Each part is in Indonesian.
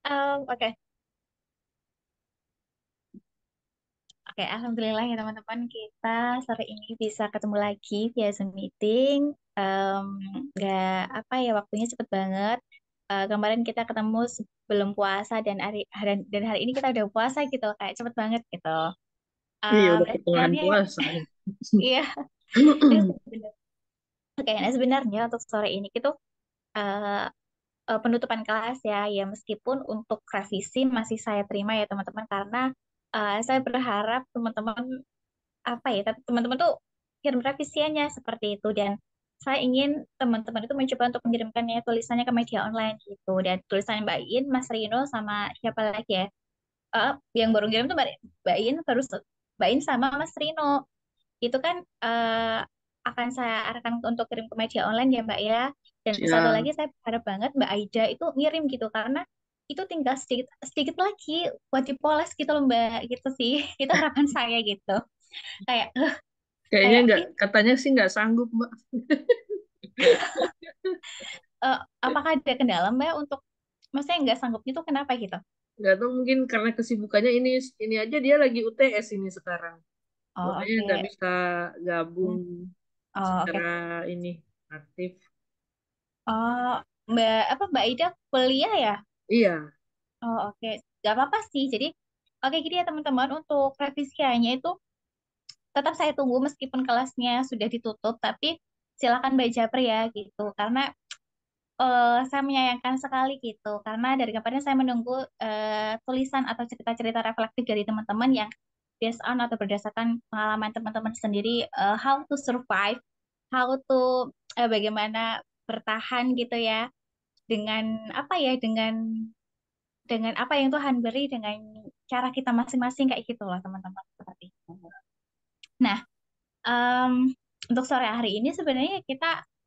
Oke, Oke, alhamdulillah ya teman-teman kita sore ini bisa ketemu lagi via Zoom meeting. Em, Nggak apa ya waktunya cepet banget. Kemarin kita ketemu sebelum puasa dan hari ini kita udah puasa gitu, kayak cepet banget gitu. Iya, udah Dan pertengahan sebenarnya puasa nih. iya, itu sebenarnya. Oke, nah sebenarnya untuk sore ini itu eh, penutupan kelas ya, ya meskipun untuk revisi masih saya terima ya teman-teman karena saya berharap teman-teman apa ya teman-teman tuh kirim revisiannya seperti itu dan saya ingin teman-teman itu mencoba untuk mengirimkannya tulisannya ke media online gitu dan tulisan Mbak In, Mas Rino sama siapa lagi ya. Yang baru ngirim tuh Mbak In Mbak In sama Mas Rino itu kan akan saya arahkan untuk kirim ke media online ya Mbak ya. Dan satu Ya, lagi saya berharap banget Mbak Aida itu ngirim gitu karena itu tinggal sedikit sedikit lagi buat dipoles gitu loh Mbak gitu sih. Itu harapan saya gitu. Kayak kayaknya kayak nggak, katanya sih nggak sanggup, Mbak. apakah ada kendala Mbak untuk maksudnya nggak sanggup itu kenapa gitu? Nggak tahu, mungkin karena kesibukannya ini aja dia lagi UTS ini sekarang. Oh Makanya nggak oke. bisa gabung Oh secara oke. ini aktif. Oh Mbak apa Mbak Ida kuliah ya? Iya, Oh oke. Gak apa-apa sih. Jadi oke gini ya teman-teman untuk revisiannya itu tetap saya tunggu meskipun kelasnya sudah ditutup tapi silakan Mbak Japri ya gitu karena saya menyayangkan sekali gitu karena dari kemarin saya menunggu tulisan atau cerita-cerita reflektif dari teman-teman yang based on atau berdasarkan pengalaman teman-teman sendiri how to survive, how to bagaimana bertahan gitu ya dengan apa ya dengan apa yang Tuhan beri dengan cara kita masing-masing kayak gitu loh teman-teman seperti itu. Nah, em, untuk sore hari ini sebenarnya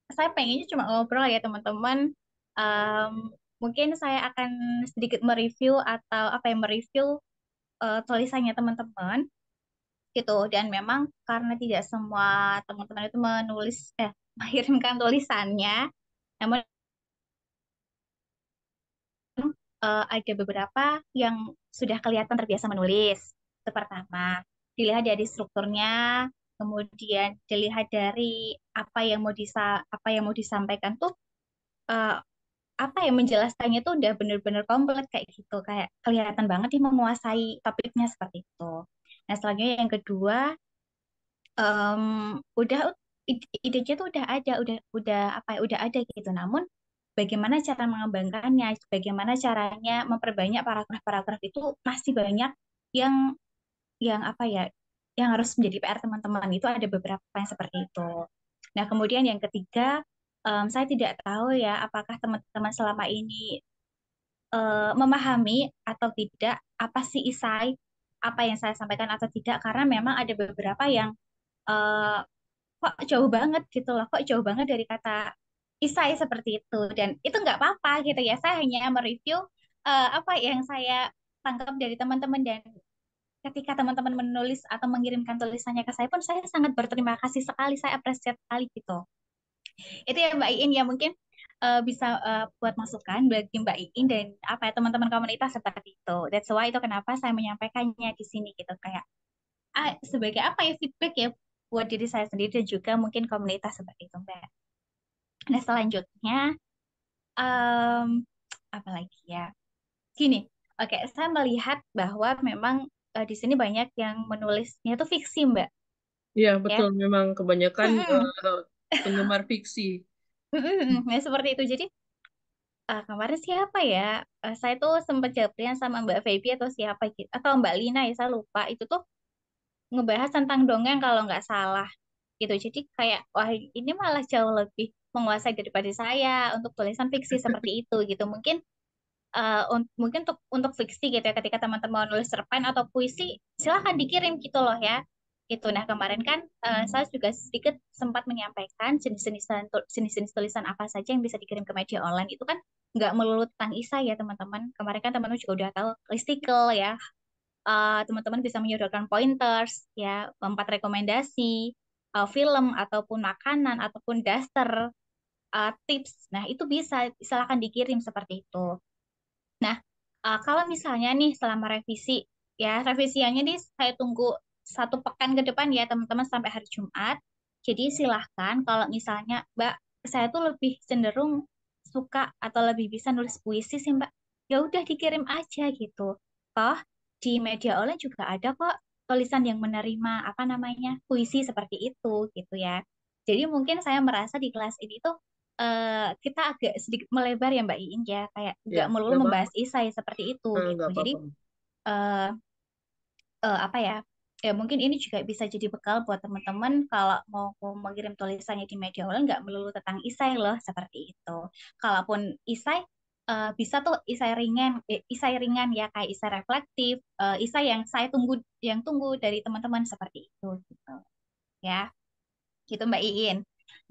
saya pengennya cuma ngobrol ya teman-teman. Em, Mungkin saya akan sedikit mereview atau apa yang mereview tulisannya teman-teman gitu. Dan memang karena tidak semua teman-teman itu mengirimkan tulisannya, namun ada beberapa yang sudah kelihatan terbiasa menulis. Itu pertama, dilihat dari strukturnya, kemudian dilihat dari apa yang mau disampaikan tuh eh, apa yang menjelaskannya tuh udah bener-bener komplit kayak gitu, kayak kelihatan banget dia menguasai topiknya seperti itu. Nah, selanjutnya yang kedua, em, udah idenya tuh udah ada, udah apa ya, udah ada gitu. Namun bagaimana cara mengembangkannya, bagaimana caranya memperbanyak paragraf-paragraf itu masih banyak yang apa ya, yang harus menjadi PR teman-teman itu ada beberapa yang seperti itu. Nah, kemudian yang ketiga, saya tidak tahu ya apakah teman-teman selama ini memahami atau tidak apa sih isai, apa yang saya sampaikan atau tidak, karena memang ada beberapa yang eh, kok jauh banget gitu loh, kok jauh banget dari kata isai seperti itu. Dan itu nggak apa-apa gitu ya, saya hanya mereview apa yang saya tangkap dari teman-teman dan ketika teman-teman menulis atau mengirimkan tulisannya ke saya pun saya sangat berterima kasih sekali, saya apresiasi sekali gitu. Itu ya Mbak Iin ya mungkin bisa buat masukan bagi Mbak Iin dan apa ya teman-teman komunitas seperti itu. That's why itu kenapa saya menyampaikannya di sini gitu kayak sebagai apa ya feedback ya buat diri saya sendiri dan juga mungkin komunitas seperti itu Mbak. Nah selanjutnya em, apa lagi ya? Gini, oke saya melihat bahwa memang di sini banyak yang menulisnya itu fiksi Mbak iya ya. betul. Memang kebanyakan Mm-mm. penggemar fiksi. Mm-mm. Ya seperti itu. Jadi kemarin siapa ya? Saya tuh sempat jabrian sama Mbak Feby atau siapa gitu, atau Mbak Lina ya saya lupa. Itu tuh ngebahas tentang dongeng kalau nggak salah gitu. Jadi kayak wah ini malah jauh lebih menguasai daripada saya untuk tulisan fiksi seperti itu gitu. Mungkin untuk fiksi gitu ya ketika teman-teman nulis cerpen atau puisi silahkan dikirim gitu loh ya. Gitu. Nah kemarin kan saya juga sedikit sempat menyampaikan jenis-jenis tulisan apa saja yang bisa dikirim ke media online itu kan nggak melulu tentang isai ya teman-teman. Kemarin kan teman-teman juga udah tahu listicle ya. Teman-teman bisa menyodorkan pointers ya, 4 rekomendasi film ataupun makanan ataupun daster tips. Nah itu bisa silakan dikirim seperti itu. Nah Kalau misalnya nih selama revisi, ya revisiannya nih saya tunggu 1 pekan ke depan ya teman-teman sampai hari Jumat. Jadi silahkan kalau misalnya Mbak, saya tuh lebih cenderung suka atau lebih bisa nulis puisi sih Mbak. Ya udah dikirim aja gitu. Toh di media online juga ada kok tulisan yang menerima apa namanya puisi seperti itu gitu ya. Jadi mungkin saya merasa di kelas ini tuh kita agak sedikit melebar ya Mbak Iin ya, kayak Ya, nggak melulu nggak apa-apa. membahas isai seperti itu gitu. Nggak Jadi apa-apa. eh apa ya? Ya mungkin ini juga bisa jadi bekal buat teman-teman kalau mau mengirim tulisannya di media online nggak melulu tentang isai loh seperti itu. Kalaupun isai bisa tuh isai ringan ya kayak isai reflektif, isai yang saya tunggu dari teman-teman seperti itu gitu ya. Gitu Mbak Iin.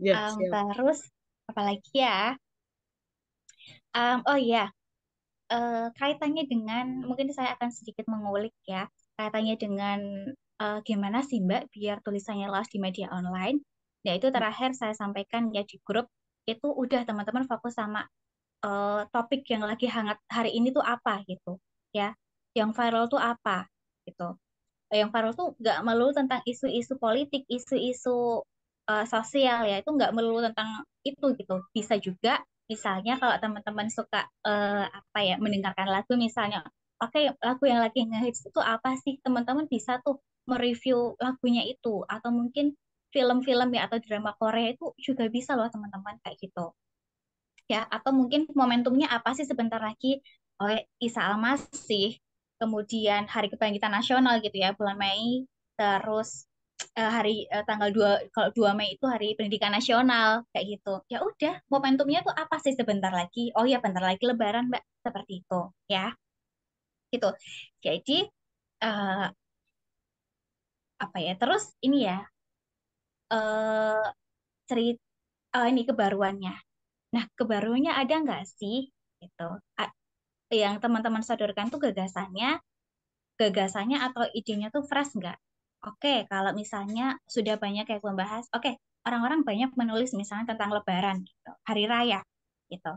Ya, siap. Terus apalagi ya? Oh iya, kaitannya dengan mungkin saya akan sedikit mengulik ya kaitannya dengan gimana sih Mbak biar tulisannya lolos di media online. Ya itu terakhir saya sampaikan ya di grup itu udah teman-teman fokus sama topik yang lagi hangat hari ini tuh apa gitu ya, yang viral tuh apa gitu. Yang viral tuh nggak melulu tentang isu-isu politik, isu-isu sosial ya, itu nggak melulu tentang itu gitu. Bisa juga misalnya kalau teman-teman suka apa ya mendengarkan lagu misalnya, oke lagu yang lagi ngehits itu apa sih? Teman-teman bisa tuh mereview lagunya itu atau mungkin film-film ya atau drama Korea itu juga bisa loh teman-teman kayak gitu ya, atau mungkin momentumnya apa sih sebentar lagi, oh Isa Al-Masih, kemudian Hari Kebangkitan Nasional gitu ya bulan Mei, terus tanggal 2 kalau 2 Mei itu Hari Pendidikan Nasional kayak gitu. Ya udah, momentumnya tuh apa sih sebentar lagi? Oh ya bentar lagi Lebaran, Mbak, seperti itu ya. Gitu. Jadi eh, apa ya? Terus ini ya eh cerita ini kebaruannya. Nah, kebaruannya ada nggak sih? Gitu. A- yang teman-teman sodorkan tuh gagasannya atau idenya tuh fresh nggak? Oke, kalau misalnya sudah banyak yang membahas, oke, orang-orang banyak menulis misalnya tentang Lebaran, gitu, hari raya, gitu.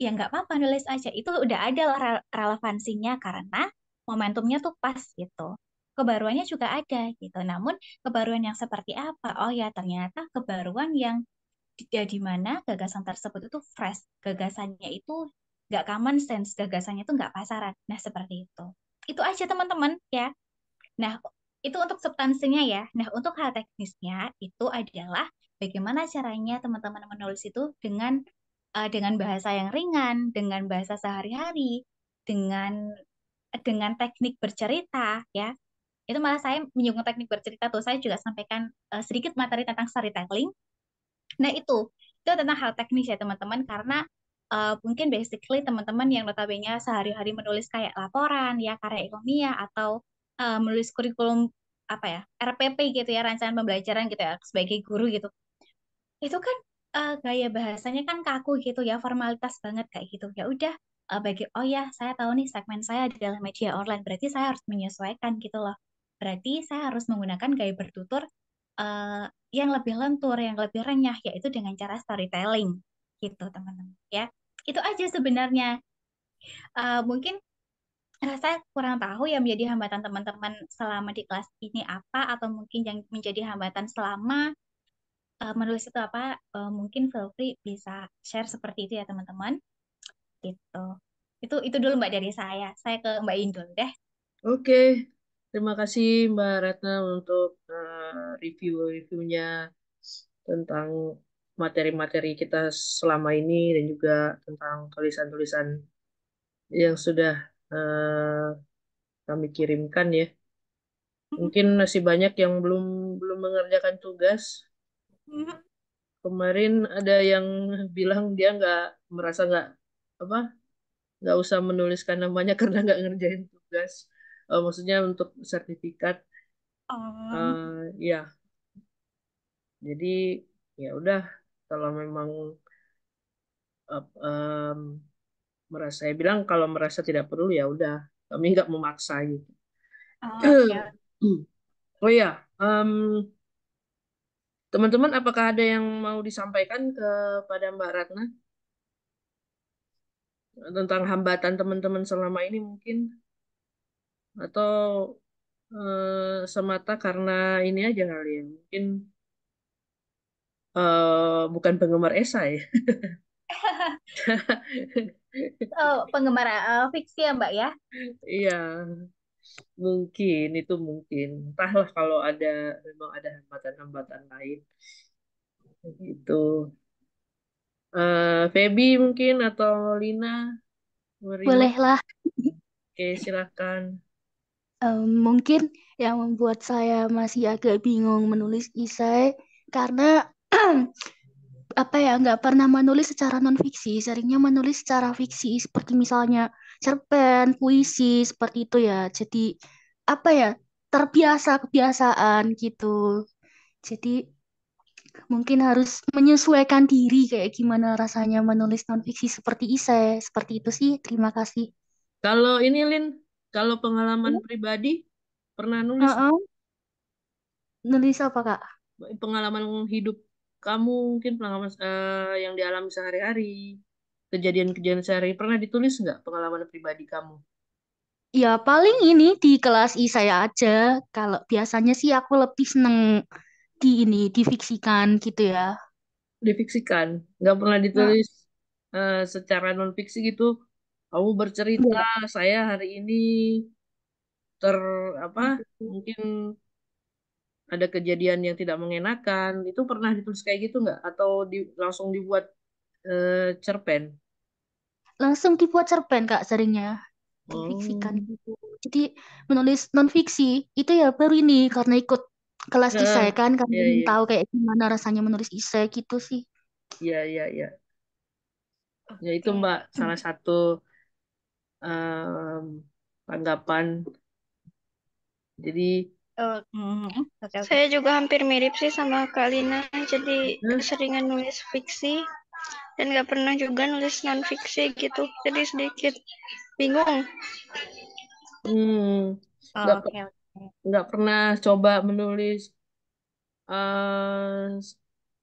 Ya nggak apa-apa nulis aja, itu udah ada relevansinya karena momentumnya tuh pas gitu. Kebaruannya juga ada gitu. Namun kebaruan yang seperti apa? Oh ya, ternyata kebaruan yang di mana gagasan tersebut itu fresh, gagasannya itu nggak common sense, gagasannya itu nggak pasaran. Nah, seperti itu. Itu aja teman-teman ya. Nah, itu untuk substansinya ya. Nah, untuk hal teknisnya itu adalah bagaimana caranya teman-teman menulis itu dengan bahasa yang ringan, dengan bahasa sehari-hari, dengan dengan teknik bercerita ya. Itu malah saya menyinggung teknik bercerita tuh. Saya juga sampaikan sedikit materi tentang storytelling. Nah, itu tentang hal teknis ya, teman-teman, karena mungkin basically teman-teman yang notabene sehari-hari menulis kayak laporan, ya, karya ilmiah, atau menulis kurikulum, apa ya, RPP gitu ya, rancangan pembelajaran gitu ya, sebagai guru gitu. Itu kan gaya bahasanya kan kaku gitu ya, formalitas banget kayak gitu. Ya udah, oh ya, saya tahu nih segmen saya adalah media online, berarti saya harus menyesuaikan gitu loh. Berarti saya harus menggunakan gaya bertutur eh, yang lebih lentur, yang lebih renyah, yaitu dengan cara storytelling gitu, teman-teman. Ya, itu aja sebenarnya. Mungkin saya kurang tahu yang menjadi hambatan teman-teman selama di kelas ini apa, atau mungkin yang menjadi hambatan selama menulis itu apa. Mungkin feel free bisa share seperti itu ya, teman-teman. Gitu. Itu dulu Mbak dari saya. Saya ke Mbak Indul deh. Oke, terima kasih Mbak Retna untuk review-reviewnya tentang materi-materi kita selama ini dan juga tentang tulisan-tulisan yang sudah eh, kami kirimkan ya. Mungkin masih banyak yang belum belum mengerjakan tugas. Kemarin ada yang bilang dia nggak merasa apa nggak usah menuliskan namanya karena nggak ngerjain tugas. Maksudnya untuk sertifikat. Oh, Ya, jadi ya udah kalau memang merasa saya bilang kalau merasa tidak perlu ya udah kami nggak memaksa gitu. oke. Oh ya, teman-teman apakah ada yang mau disampaikan kepada Mbak Ratna? tentang hambatan teman-teman selama ini mungkin, atau semata karena ini aja kali ya, mungkin bukan penggemar esai. Oh, penggemar fiksi ya Mbak ya? Iya, mungkin itu mungkin. Entahlah kalau ada memang ada hambatan-hambatan lain gitu. Feby mungkin atau Lina mau remark. Bolehlah. Oke, silakan. Mungkin yang membuat saya masih agak bingung menulis esai karena apa ya nggak pernah menulis secara non fiksi, seringnya menulis secara fiksi seperti misalnya cerpen, puisi seperti itu ya. Jadi apa ya terbiasa kebiasaan gitu. Jadi mungkin harus menyesuaikan diri kayak gimana rasanya menulis non fiksi seperti esai seperti itu sih. Terima kasih. Kalau ini Lin, kalau pengalaman pribadi pernah nulis Heeh. Nulis apa Kak? pengalaman hidup kamu mungkin pengalaman yang dialami sehari-hari, kejadian-kejadian sehari pernah ditulis nggak pengalaman pribadi kamu? Ya paling ini di kelas I saya aja. Kalau biasanya sih aku lebih seneng di ini difiksikan gitu ya. Difiksikan, nggak pernah Nah, ditulis secara non fiksi gitu. Kamu bercerita, enggak. saya hari ini ter apa? Mungkin ada kejadian yang tidak mengenakan. Itu pernah ditulis kayak gitu nggak? Atau langsung dibuat cerpen? Langsung dibuat cerpen Kak seringnya. Difiksikan Oh, gitu. Jadi menulis non fiksi itu ya baru ini karena ikut kelas Heeh. isai kan karena Iya, ingin iya, tahu kayak gimana rasanya menulis isai gitu sih. iya, iya, iya. Ya itu Oke. Mbak, salah satu em, tanggapan. Jadi, Oh, oke, oke. Saya juga hampir mirip sih sama Kak Lina, jadi eh, keseringan nulis fiksi dan nggak pernah juga nulis non fiksi gitu. Jadi sedikit bingung. hmm, nggak Oh, pe- oke, oke. nggak pernah coba menulis eh,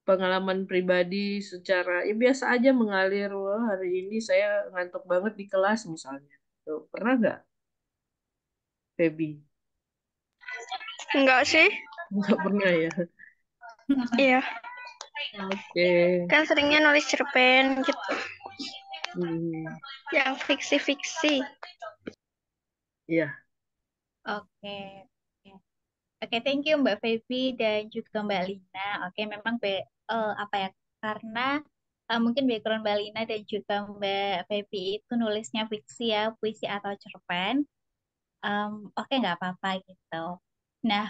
pengalaman pribadi secara ya biasa aja mengalir. Wah, hari ini saya ngantuk banget di kelas misalnya. Tuh, pernah nggak, Feby? Enggak sih, Nggak pernah ya. iya. Oke. Kan seringnya nulis cerpen gitu, Hmm, yang fiksi-fiksi. ya. Oke. Oke, oke, thank you Mbak Feby dan juga Mbak Lina. Oke, memang apa ya? Karena mungkin background Mbak Lina dan juga Mbak Feby itu nulisnya fiksi ya, puisi atau cerpen. Oke, nggak apa-apa gitu. Nah,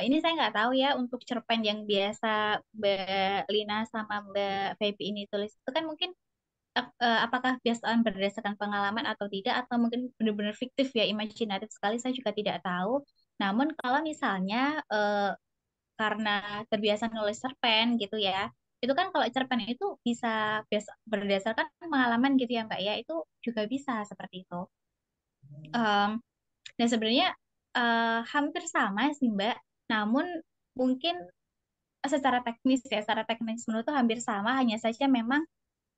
ini saya nggak tahu ya untuk cerpen yang biasa Mbak Lina sama Mbak Feby ini tulis itu kan mungkin apakah biasaan berdasarkan pengalaman atau tidak atau mungkin benar-benar fiktif ya, imajinatif sekali saya juga tidak tahu. Namun kalau misalnya karena terbiasa nulis cerpen gitu ya, itu kan kalau cerpen itu bisa berdasarkan pengalaman gitu ya Mbak ya, itu juga bisa seperti itu. Em, dan sebenarnya hampir sama sih Mbak, namun mungkin secara teknis ya, secara teknis menurut tuh hampir sama, hanya saja memang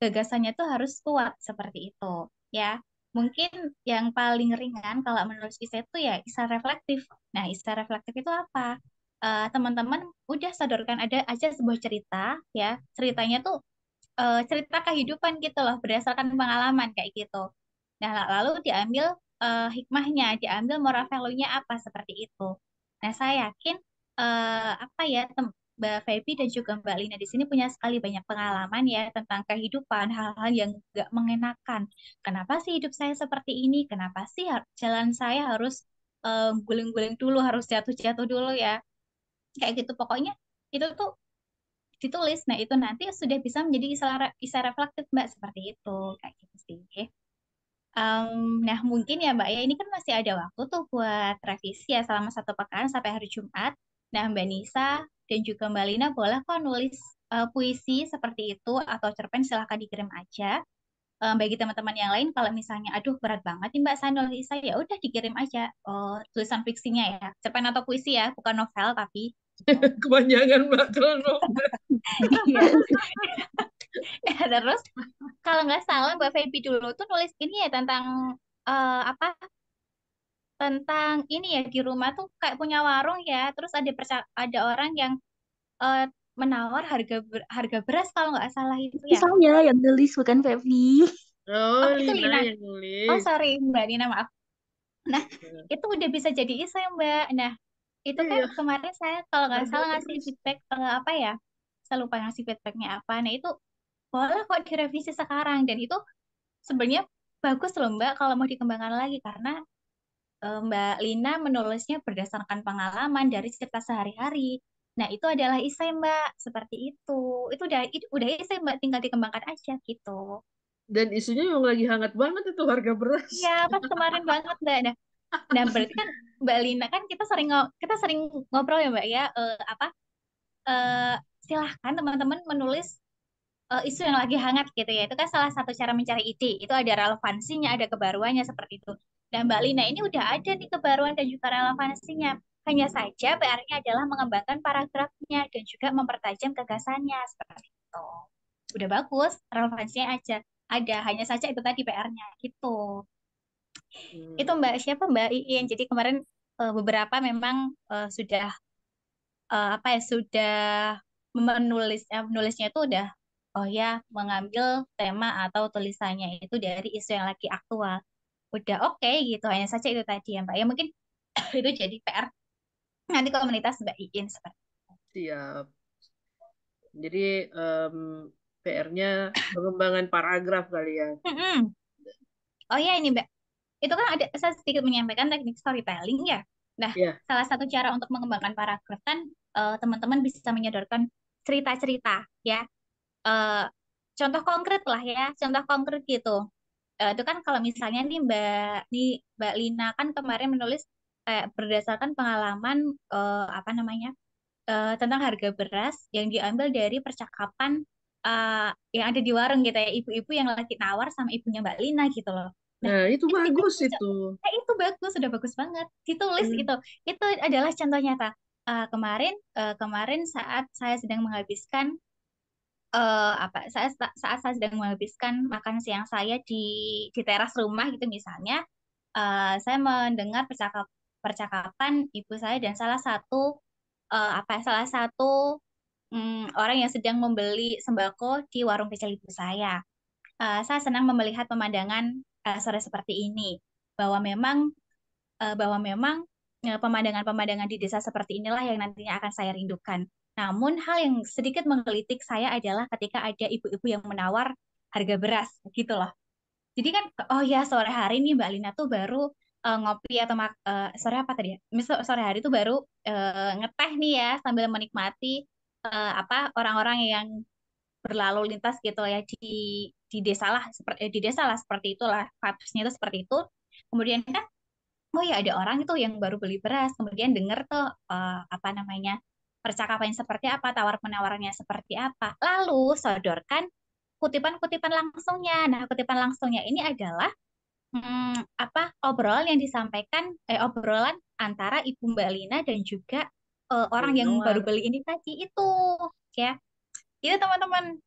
gagasannya tuh harus kuat seperti itu ya. Mungkin yang paling ringan kalau menurut Isa itu ya Isa reflektif. Nah, Isa reflektif itu apa? Teman-teman udah sadurkan ada aja sebuah cerita ya. Ceritanya tuh cerita kehidupan gitu loh, berdasarkan pengalaman kayak gitu. Nah, lalu diambil hikmahnya, diambil moral value-nya apa seperti itu. Nah, saya yakin apa ya Mbak Feby dan juga Mbak Lina di sini punya sekali banyak pengalaman ya tentang kehidupan, hal-hal yang gak mengenakan. Kenapa sih hidup saya seperti ini? Kenapa sih jalan saya harus guling-guling dulu, harus jatuh-jatuh dulu ya? Kayak gitu pokoknya itu tuh ditulis. Nah, itu nanti sudah bisa menjadi isa reflektif, Mbak, seperti itu. Kayak gitu sih. Nah, mungkin ya, Mbak, ya, ini kan masih ada waktu tuh buat revisi ya selama 1 pekan sampai hari Jumat. Nah, Mbak Nisa dan juga Mbak Lina boleh kok nulis puisi seperti itu atau cerpen silahkan dikirim aja. Bagi teman-teman yang lain, kalau misalnya, aduh berat banget nih Mbak, saya nulis saya, ya udah dikirim aja tulisan fiksinya ya, cerpen atau puisi ya, bukan novel tapi gitu. Kepanjangan Mbak kalau novel. Iya. Terus kalau nggak salah Mbak Feby dulu tuh nulis ini ya tentang apa tentang ini ya di rumah tuh kayak punya warung ya. Terus ada orang yang eh, menawar harga beras kalau nggak salah itu Itu ya. saya yang nulis, bukan Febri. Oh, Oh itu Lina Lina. yang Oh nulis. sorry Mbak Nina maaf. Nah Nah, itu udah bisa jadi isu ya Mbak. Nah itu kan iya, kemarin saya kalau nggak harga salah ngasih beras. feedback apa ya. Saya lupa ngasih feedbacknya apa. Nah itu boleh kok direvisi sekarang dan itu sebenarnya bagus loh Mbak kalau mau dikembangkan lagi karena Mbak Lina menulisnya berdasarkan pengalaman dari cerita sehari-hari. Nah, itu adalah isai Mbak, seperti itu. Itu udah isai Mbak, tinggal dikembangkan aja gitu. Dan isunya yang lagi hangat banget itu harga beras. Iya, pas kemarin banget Mbak. Nah, berarti kan Mbak Lina kan kita sering ngobrol ya Mbak ya, apa eh, silahkan teman-teman menulis isu yang lagi hangat gitu ya. Itu kan salah satu cara mencari ide. Itu ada relevansinya, ada kebaruannya seperti itu. Dan Mbak Lina ini udah ada nih kebaruan dan juga relevansinya. Hanya saja PR-nya adalah mengembangkan paragrafnya dan juga mempertajam gagasannya seperti itu. Udah bagus, relevansinya aja ada. Hanya saja itu tadi PR-nya gitu. Itu Hmm. Mbak siapa Mbak Iin. Jadi kemarin beberapa memang sudah apa ya sudah menulisnya itu udah oh ya mengambil tema atau tulisannya itu dari isu yang lagi aktual udah oke gitu hanya saja itu tadi ya Mbak ya mungkin itu jadi PR nanti komunitas Mbak Iin seperti Siap. Jadi PR-nya pengembangan paragraf kali ya. Mm-mm. Oh ya ini Mbak itu kan ada saya sedikit menyampaikan teknik storytelling ya nah Ya, salah satu cara untuk mengembangkan paragraf kan teman-teman bisa menyodorkan cerita-cerita ya. Eh, contoh konkret lah ya contoh konkret gitu. Itu kan kalau misalnya Mbak Lina kan kemarin menulis kayak berdasarkan pengalaman apa namanya tentang harga beras yang diambil dari percakapan yang ada di warung gitu ya ibu-ibu yang lagi nawar sama ibunya Mbak Lina gitu loh. Nah nah itu itu bagus dijadikan itu. itu bagus sudah bagus banget ditulis Hmm. itu adalah contoh nyata. Kemarin saat saya sedang menghabiskan apa saat saya sedang menghabiskan makan siang saya di teras rumah gitu misalnya saya mendengar percakapan ibu saya dan salah satu orang yang sedang membeli sembako di warung kecil ibu saya. Saya senang melihat pemandangan sore seperti ini bahwa memang pemandangan-pemandangan di desa seperti inilah yang nantinya akan saya rindukan. Namun hal yang sedikit menggelitik saya adalah ketika ada ibu-ibu yang menawar harga beras gitu loh. Jadi kan oh ya sore hari nih Mbak Lina tuh baru ngopi atau sore apa tadi ya? Sore hari tuh baru ngeteh nih ya sambil menikmati apa orang-orang yang berlalu lintas gitu ya di desa lah seperti itulah vibes-nya itu seperti itu. Kemudian kan oh ya ada orang itu yang baru beli beras kemudian denger tuh apa namanya percakapan seperti apa tawar penawarannya seperti apa lalu sodorkan kutipan-kutipan langsungnya nah kutipan langsungnya ini adalah apa obrolan yang disampaikan obrolan antara Ibu Mbak Lina dan juga orang yang baru Menawar. beli ini tadi itu ya itu teman-teman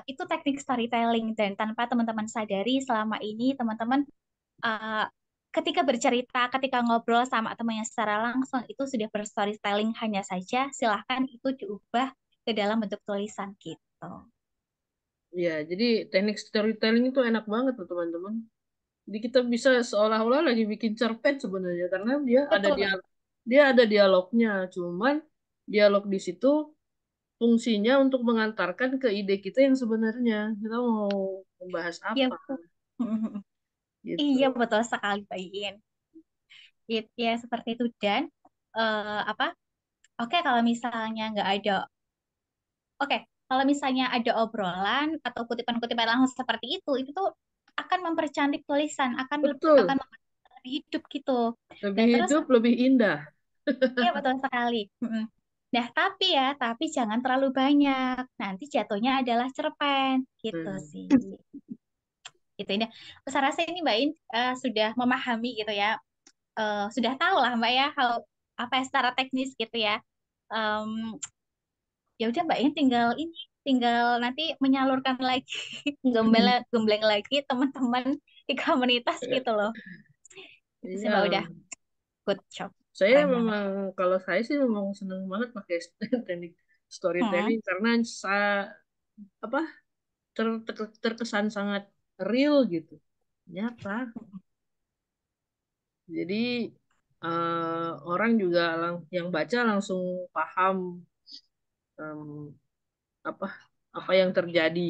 itu teknik storytelling dan tanpa teman-teman sadari selama ini teman-teman uh, ketika bercerita, ketika ngobrol sama temannya secara langsung, itu sudah berstorytelling hanya saja, silahkan itu diubah ke dalam bentuk tulisan gitu. Ya, jadi teknik storytelling itu enak banget tuh teman-teman. Jadi kita bisa seolah-olah lagi bikin cerpen sebenarnya karena Betul, dia ada dialognya. Cuman dialog di situ fungsinya untuk mengantarkan ke ide kita yang sebenarnya. Kita mau membahas ya, apa iya gitu. betul sekali Pak Iin. Ya seperti itu dan apa? Oke kalau misalnya nggak ada, oke kalau misalnya ada obrolan atau kutipan-kutipan langsung seperti itu tuh akan mempercantik tulisan, akan Betul. membuat lebih hidup gitu. Lebih Dan terus hidup, lebih indah. iya betul sekali. Nah, tapi jangan terlalu banyak. Nanti jatuhnya adalah cerpen, gitu Hmm. sih. Gitu ini. Saya rasa ini Mbak In sudah memahami gitu ya. Sudah tahu lah Mbak ya, apa ya, secara teknis gitu ya. Em, ya udah Mbak In tinggal ini. tinggal nanti menyalurkan lagi, gembleng lagi teman-teman di komunitas gitu loh. Itu sih Mbak, Iya, udah good job, saya keren banget. memang kalau saya sih memang seneng banget pakai teknik Hmm. storytelling karena apa terkesan sangat real gitu, nyata. Jadi orang juga yang baca langsung paham em, apa apa yang terjadi.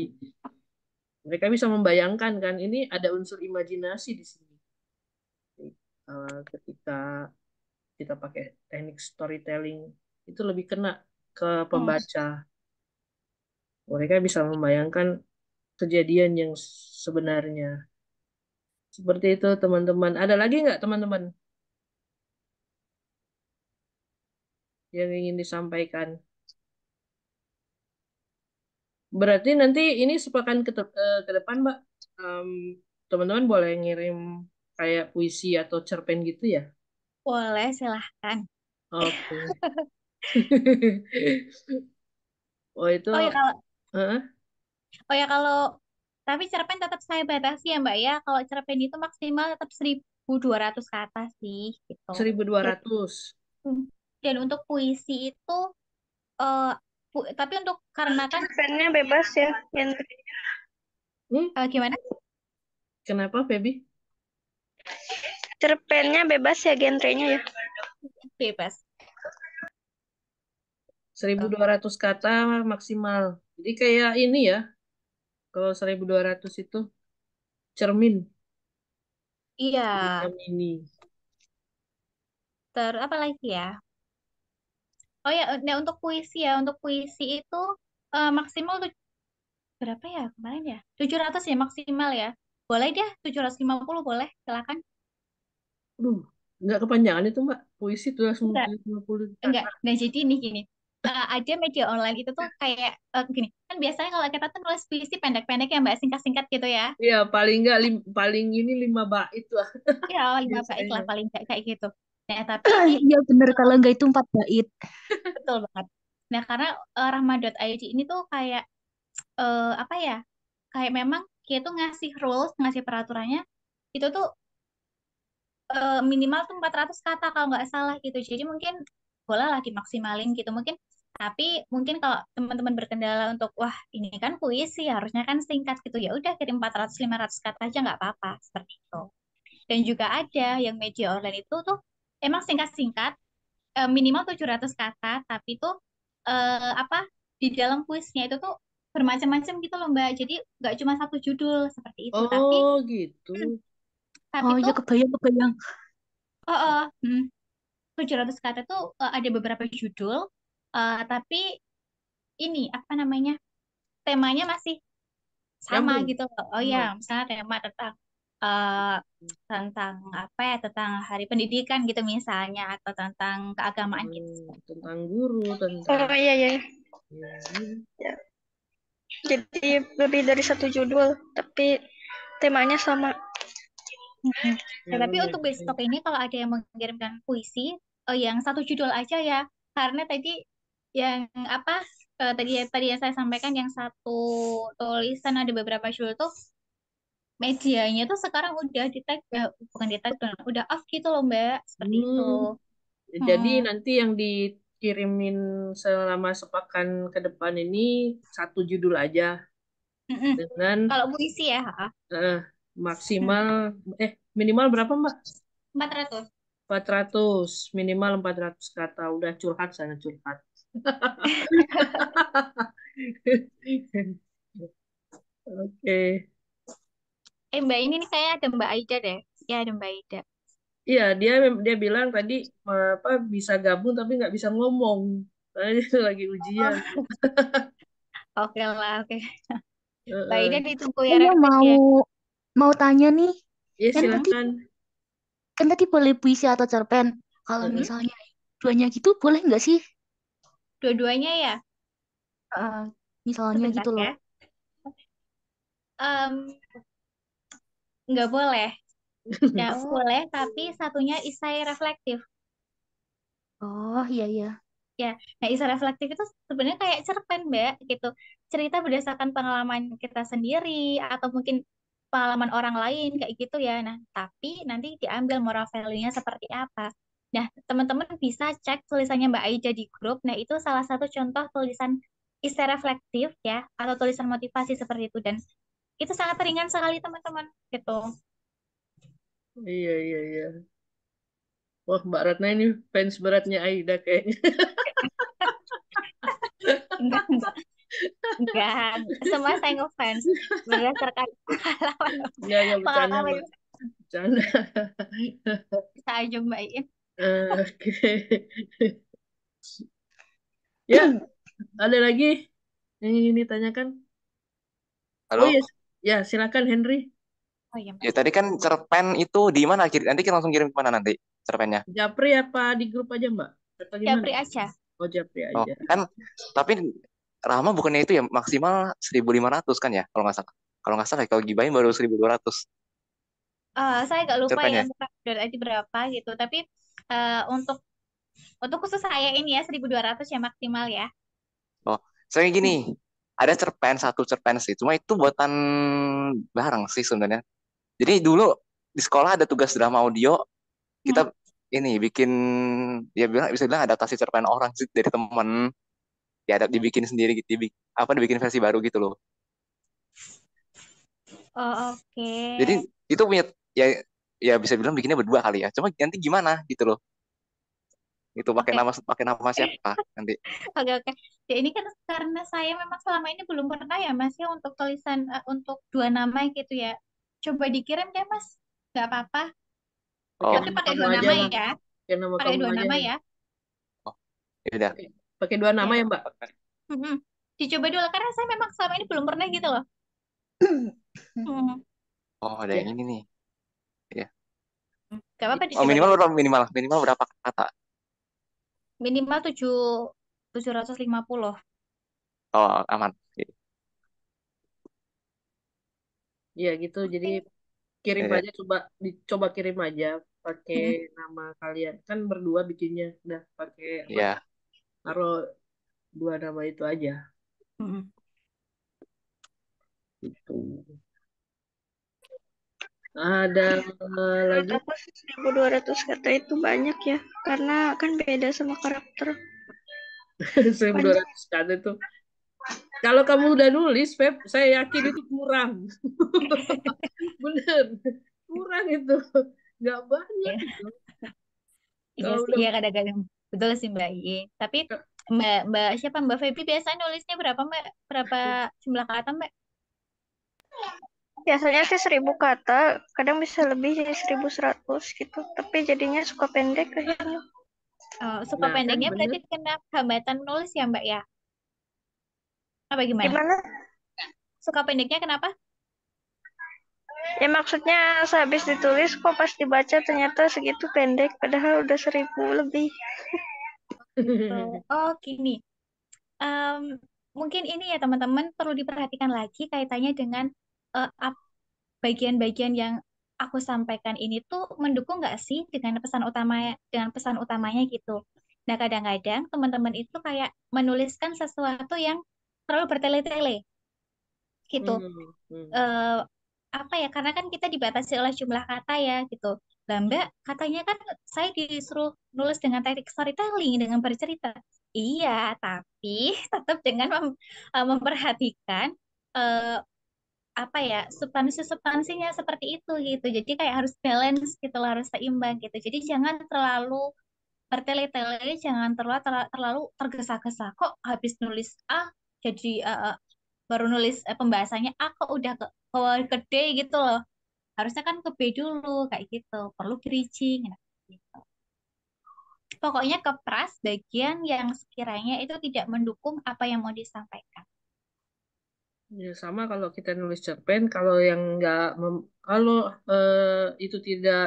Mereka bisa membayangkan kan ini ada unsur imajinasi di sini. Ketika kita pakai teknik storytelling itu lebih kena ke Hmm. pembaca. Mereka bisa membayangkan kejadian yang sebenarnya. Seperti itu teman-teman. Ada lagi nggak teman-teman yang ingin disampaikan? Berarti nanti ini sepekan ke depan, Mbak, em, teman-teman boleh ngirim kayak puisi atau cerpen gitu ya? Boleh, silahkan. Oke. Oh itu, Oh ya kalau eh, oh ya kalau tapi cerpen tetap saya batasi ya Mbak ya. Kalau cerpen itu maksimal tetap 1.200 kata sih gitu. Dan, 1.200. dan untuk puisi itu eh tapi untuk karena kan Cerpennya bebas ya, genre. Hmm, gimana? kenapa, Feby? Cerpennya bebas ya genrenya ya. Bebas. 1.200 kata maksimal. Jadi kayak ini ya, kalau 1.200 itu cermin, Iya, cerita mini. apa lagi ya? Oh ya, nah untuk puisi itu maksimal tuh berapa ya kemarin ya? 700 ya maksimal ya. Boleh deh, 750 boleh, silakan. Aduh, nggak kepanjangan itu, Mbak. Puisi tuh langsung Enggak, 50 enggak. kata. Nah, jadi nih gini. Ada media online itu tuh kayak gini. Kan biasanya kalau kita tuh nulis puisi pendek-pendek ya Mbak, singkat-singkat gitu ya. Iya, paling nggak paling ini 5 bait lah Ya, 5 bait lah biasanya. paling nggak kayak gitu. Nah, tapi ini Iya bener, eh, kalau enggak itu 4 bait. betul banget. Nah, karena Rahma.id ini tuh kayak apa ya? Kayak memang dia tuh ngasih rules, ngasih peraturannya itu tuh minimal tuh 400 kata kalau nggak salah gitu. Jadi mungkin boleh lah dimaksimalin gitu mungkin. Tapi mungkin kalau teman-teman berkendala untuk wah ini kan puisi harusnya kan singkat gitu ya udah kirim 400-500 kata aja nggak apa-apa seperti itu. Dan juga ada yang media online itu tuh emang singkat-singkat minimal 700 kata tapi tuh apa di dalam puisinya itu tuh bermacam-macam gitu loh Mbak. Jadi nggak cuma satu judul seperti itu tapi Oh, gitu. tapi Oh iya, tuh kebayang kebayang. oh, 700 kata tuh ada beberapa judul, tapi ini apa namanya temanya masih sama Nyambung. gitu loh. Oh ya, Oh. misalnya tema eh, tentang apa ya, tentang Hari Pendidikan gitu misalnya, atau tentang keagamaan gitu. Tentang guru, tentang Oh iya iya. ya, gitu. Ya. Jadi lebih dari satu judul, tapi temanya sama. Mm-mm. Ya, Ya, tapi benar. untuk besok ini kalau ada yang mengirimkan puisi, yang satu judul aja ya, karena tadi yang apa tadi tadi yang saya sampaikan yang satu tulisan ada beberapa judul tuh medianya tuh sekarang udah di tag bukan di tag udah off gitu loh Mbak seperti itu. Hmm, jadi Mm-mm. nanti yang dikirimin selama sepekan ke depan ini satu judul aja Mm-mm. dengan Kalau puisi ya eh, maksimal minimal berapa Mbak? 400. 400 minimal 400 kata. Udah curhat sana curhat. Oke. Mbak ini nih kayak ada Mbak Aida deh, ya ada Mbak Aida. Iya, dia bilang tadi apa bisa gabung tapi nggak bisa ngomong. Soalnya dia lagi ujian. Oh, oke lah oke. Mbak Aida Heeh. ditunggu ya Saya request mau ya. mau tanya nih, Ya kan tadi silakan. kan tadi boleh puisi atau cerpen. Kalau Heeh. misalnya duanya gitu boleh nggak sih? Dua-duanya ya. Eh, Misalnya Sebentar gitu loh. ya. Em, nggak boleh. Ya Oh, boleh tapi satunya isai reflektif. Oh iya iya. Ya, nah isu reflektif itu sebenarnya kayak cerpen, Mbak, gitu. Cerita berdasarkan pengalaman kita sendiri atau mungkin pengalaman orang lain kayak gitu ya. Nah, tapi nanti diambil moral value-nya seperti apa. Nah, teman-teman bisa cek tulisannya Mbak Aida di grup. Nah, itu salah satu contoh tulisan esai reflektif ya, atau tulisan motivasi seperti itu. Dan itu sangat ringan sekali, teman-teman, gitu. Iya, iya, iya. Wah, Mbak Ratna ini fans beratnya Aida kayaknya. Enggak, enggak, enggak. Semua saya ngefans berdasarkan pengalaman Enggak, bercanda, pengalaman Mbak. Bercanda. bisa aja Mbak Iin. Oke. Ya, ada lagi yang ingin ditanyakan? Oh Halo. iya, ya silakan Henry. Oh iya Ya Mas. tadi kan cerpen itu di mana? Nanti kita langsung kirim ke mana nanti cerpennya? Japri apa di grup aja, Mbak? Atau gimana? Japri aja. Oh, Japri Oh, aja. kan tapi Rama bukannya itu ya maksimal 1.500 kan ya kalau nggak salah. Kalau nggak salah kalau gibahin baru 1.200 Saya gak lupa ya cerpennya. untuk tadi berapa gitu. Tapi untuk khusus saya ini ya 1.200 ya maksimal ya. Oh, saya gini, ada cerpen satu cerpen sih, cuma itu buatan bareng sih sebenarnya. Jadi dulu di sekolah ada tugas drama audio, kita Hmm. ini bikin ya bisa bilang adaptasi cerpen orang sih dari temen, ya ada dibikin sendiri gitu, dibikin versi baru gitu loh. Oh, Jadi oke. itu punya ya ya bisa bilang bikinnya berdua kali ya. Cuma nanti gimana gitu loh. Itu Oke. pakai nama siapa nanti? Oke, oke. Ya ini kan karena saya memang selama ini belum pernah ya Mas ya untuk tulisan untuk dua nama gitu ya. Coba dikirim deh Mas. Gak apa-apa. Pakai Oh, Tapi nama pakai kamu dua aja nama lah. ya. Pakai nama Pakai kamu dua aja. nama ya. oh, ya udah. Pakai pakai dua nama Ya. ya, Mbak. Mm-mm. Dicoba dulu karena saya memang selama ini belum pernah gitu loh. Hmm. Oh, ada Ya. yang ini nih. Ya. Gak apa-apa Oh, dicoba minimal dulu. berapa minimal berapa kata? Minimal 750. Oh, aman. Ya gitu. Jadi Oke. kirim Ya, aja, dicoba kirim aja pakai Mm-mm. nama kalian. Kan berdua bikinnya. Udah pakai apa? ya. Taruh dua nama itu aja. Mm-mm. Gitu. Ada Menurut lagi aku 1.200 kata itu banyak ya, karena kan beda sama karakter. Panjang. 1.200 kata itu. Kalau kamu udah nulis, Feb, saya yakin itu kurang. Bener, kurang itu. Nggak banyak Iya, itu. iya Kalau sih, udah iya kadang-kadang betul sih Mbak I. Tapi Mbak Mbak siapa Mbak Feby biasanya nulisnya berapa Mbak? Berapa jumlah kata Mbak? Biasanya sih 1.000 kata, kadang bisa lebih jadi 1.100 gitu. Tapi jadinya suka pendek akhirnya. Suka nah kan pendeknya bener. berarti kena hambatan nulis ya Mbak ya? Apa gimana? Gimana? Suka pendeknya kenapa? Ya maksudnya sehabis ditulis kok pas dibaca ternyata segitu pendek, padahal udah 1.000 lebih. Gitu. Oh gini. Em, Mungkin ini ya teman-teman perlu diperhatikan lagi kaitannya dengan bagian-bagian yang aku sampaikan ini tuh mendukung nggak sih dengan pesan utamanya gitu. Nah kadang-kadang teman-teman itu kayak menuliskan sesuatu yang terlalu bertele-tele gitu. Hmm, hmm. eh, Apa ya? Karena kan kita dibatasi oleh jumlah kata ya gitu. Lah Mbak, katanya kan saya disuruh nulis dengan teknik storytelling, dengan bercerita. Iya, tapi tetap dengan memperhatikan eh, apa ya substansinya seperti itu gitu. Jadi kayak harus balance gitu, loh, harus seimbang gitu. Jadi jangan terlalu bertele-tele, jangan terlalu tergesa-gesa. Kok habis nulis A jadi baru nulis pembahasannya A kok udah ke D gitu loh. Harusnya kan ke B dulu kayak gitu. Perlu bridging. Nah, gitu. Pokoknya kepras bagian yang sekiranya itu tidak mendukung apa yang mau disampaikan. Ya sama kalau kita nulis cerpen, kalau yang nggak kalau itu tidak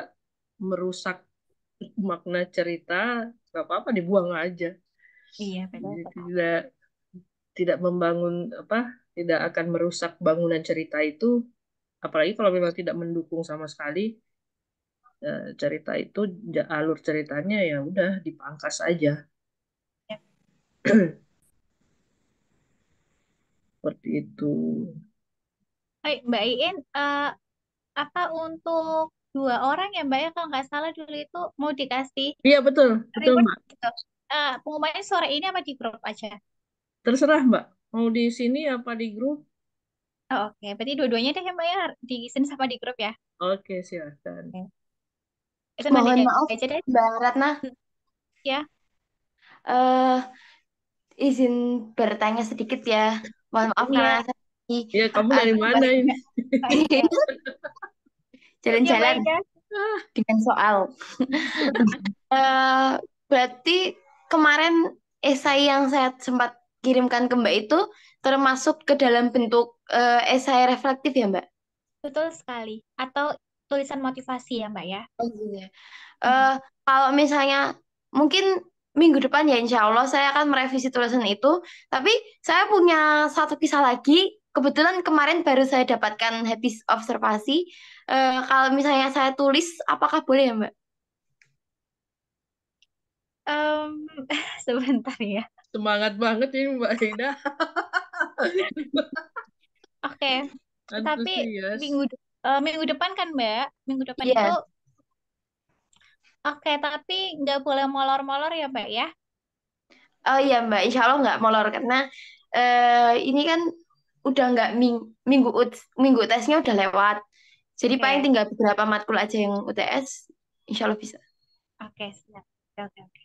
merusak makna cerita, nggak apa-apa dibuang aja. Iya, betul. Jadi tidak membangun apa, tidak akan merusak bangunan cerita itu, apalagi kalau memang tidak mendukung sama sekali cerita itu, alur ceritanya ya udah dipangkas aja. Seperti itu. Hai, Mbak Iin, apa untuk 2 orang ya Mbak ya kalau nggak salah dulu itu mau dikasih Iya betul, betul reward Mbak. gitu. Pengumumannya sore ini apa di grup aja? Terserah Mbak. Mau di sini apa di grup? Oh, oke, berarti dua-duanya deh ya Mbak ya, di sini sama di grup ya. Oke, silakan. Oke. Itu nanti Mohon maaf, aja deh. Mbak Ratna, Ya, eh izin bertanya sedikit ya. Mohon maaf karena iya, saya lagi Ya, kamu dari mana Mbak ini? Mbak Ida. Iya Mbak jalan-jalan Ida. dengan soal. Eh, Berarti kemarin esai yang saya sempat kirimkan ke Mbak itu termasuk ke dalam bentuk esai reflektif ya, Mbak? Betul sekali. Atau tulisan motivasi ya Mbak ya. Oh iya. Eh, Kalau misalnya mungkin minggu depan ya insya Allah saya akan merevisi tulisan itu. Tapi saya punya satu kisah lagi. Kebetulan kemarin baru saya dapatkan habis observasi. Kalau misalnya saya tulis, apakah boleh ya Mbak? Em, sebentar ya. Semangat banget ini Mbak Ida. Oke, tapi Antusias. minggu depan kan Mbak? Minggu depan itu Iya. oke, tapi nggak boleh molor-molor ya Mbak ya. Oh iya Mbak, insya Allah nggak molor karena ini kan udah nggak minggu tesnya udah lewat. Jadi paling Oke, tinggal beberapa matkul aja yang UTS, insya Allah bisa. oke, siap. Oke, oke, oke.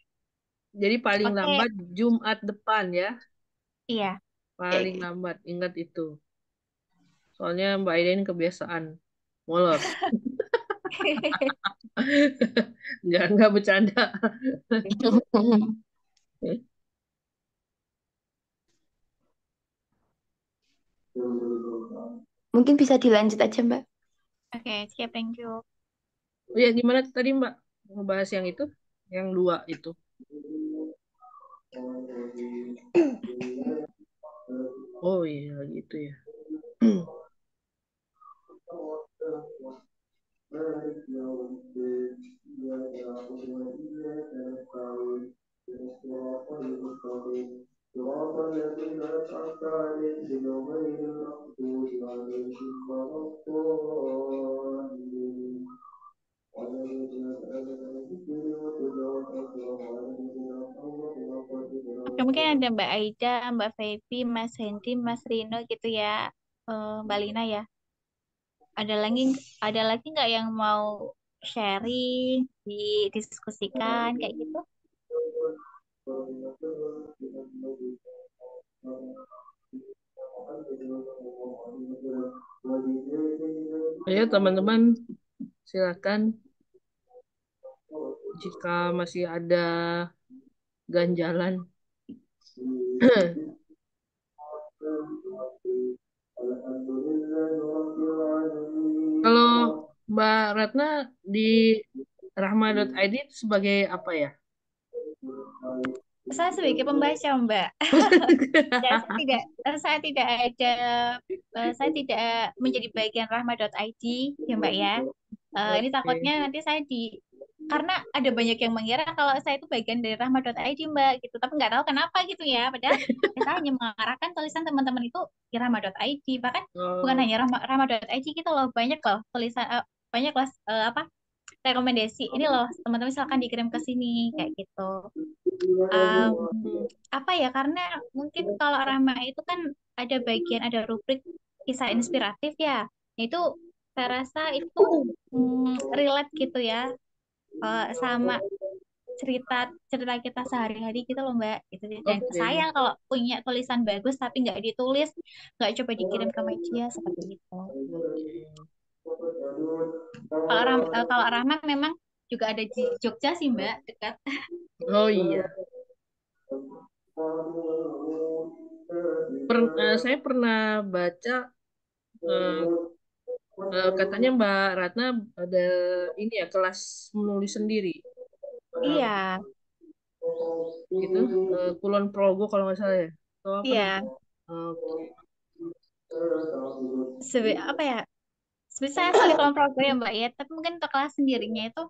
Jadi paling Oke, lambat Jumat depan ya. iya. Ya, Paling gitu. lambat, ingat itu. Soalnya Mbak Ida ini kebiasaan molor. Enggak bercanda. Mungkin bisa dilanjut aja Mbak. Oke, siap, thank you. Oh ya, gimana tadi Mbak? Ngebahas yang itu? Yang 2 itu. Oh iya, gitu ya. Oke, mungkin ada Mbak Aida, Mbak Feby, Mas Hendy, Mas Rino gitu ya. Mbak Lina ya. Ada lagi ada lagi nggak yang mau sharing, didiskusikan kayak gitu? Ayo teman-teman, silakan jika masih ada ganjalan. Kalau Mbak Ratna di rahma.id itu sebagai apa ya? Saya sebagai pembaca, Mbak. Ya, saya tidak ada, saya tidak menjadi bagian rahma.id ya Mbak ya. Ini Oke. takutnya nanti karena ada banyak yang mengira kalau saya itu bagian dari rahma.id Mbak gitu, tapi nggak tahu kenapa gitu ya. Padahal saya hanya mengarahkan tulisan teman-teman itu di rahma.id, bahkan bukan Oh, hanya rahma.id gitu loh, banyak loh tulisan, banyak loh, apa, rekomendasi ini loh teman-teman silakan dikirim ke sini kayak gitu. Em, apa ya, karena mungkin kalau Rama itu kan ada rubrik kisah inspiratif ya. Itu saya rasa itu relate gitu ya, sama cerita cerita kita sehari-hari gitu loh Mbak gitu. Dan oke. sayang kalau punya tulisan bagus tapi nggak ditulis, nggak coba dikirim ke media seperti itu. Kalau Rahma memang juga ada di Jogja sih Mbak, dekat. Oh iya. Saya pernah baca eh, katanya Mbak Ratna ada ini ya kelas menulis sendiri. Eh, Iya, gitu Kulon Progo kalau nggak salah ya. Atau apa iya. namanya? Oke. Apa ya? Sebenarnya saya sebagai kelompok program ya Mbak ya, tapi mungkin untuk kelas sendirinya itu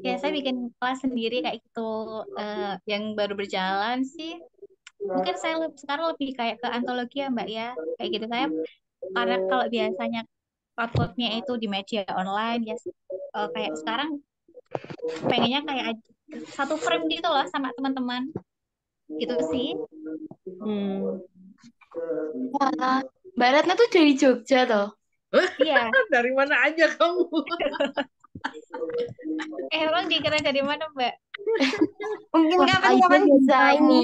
ya saya bikin kelas sendiri kayak gitu, yang baru berjalan sih Mungkin saya sekarang lebih kayak ke antologi ya Mbak ya. Kayak gitu saya karena kalau biasanya uploadnya itu di media online ya kayak sekarang pengennya kayak satu frame gitu loh sama teman-teman gitu sih. Hmm. Wah, Mbak Ratna tuh dari Jogja toh. Iya. Dari mana aja kamu? Emang dikira dari mana Mbak? Mungkin Wah, kapan-kapan Aida bisa tahu. ini,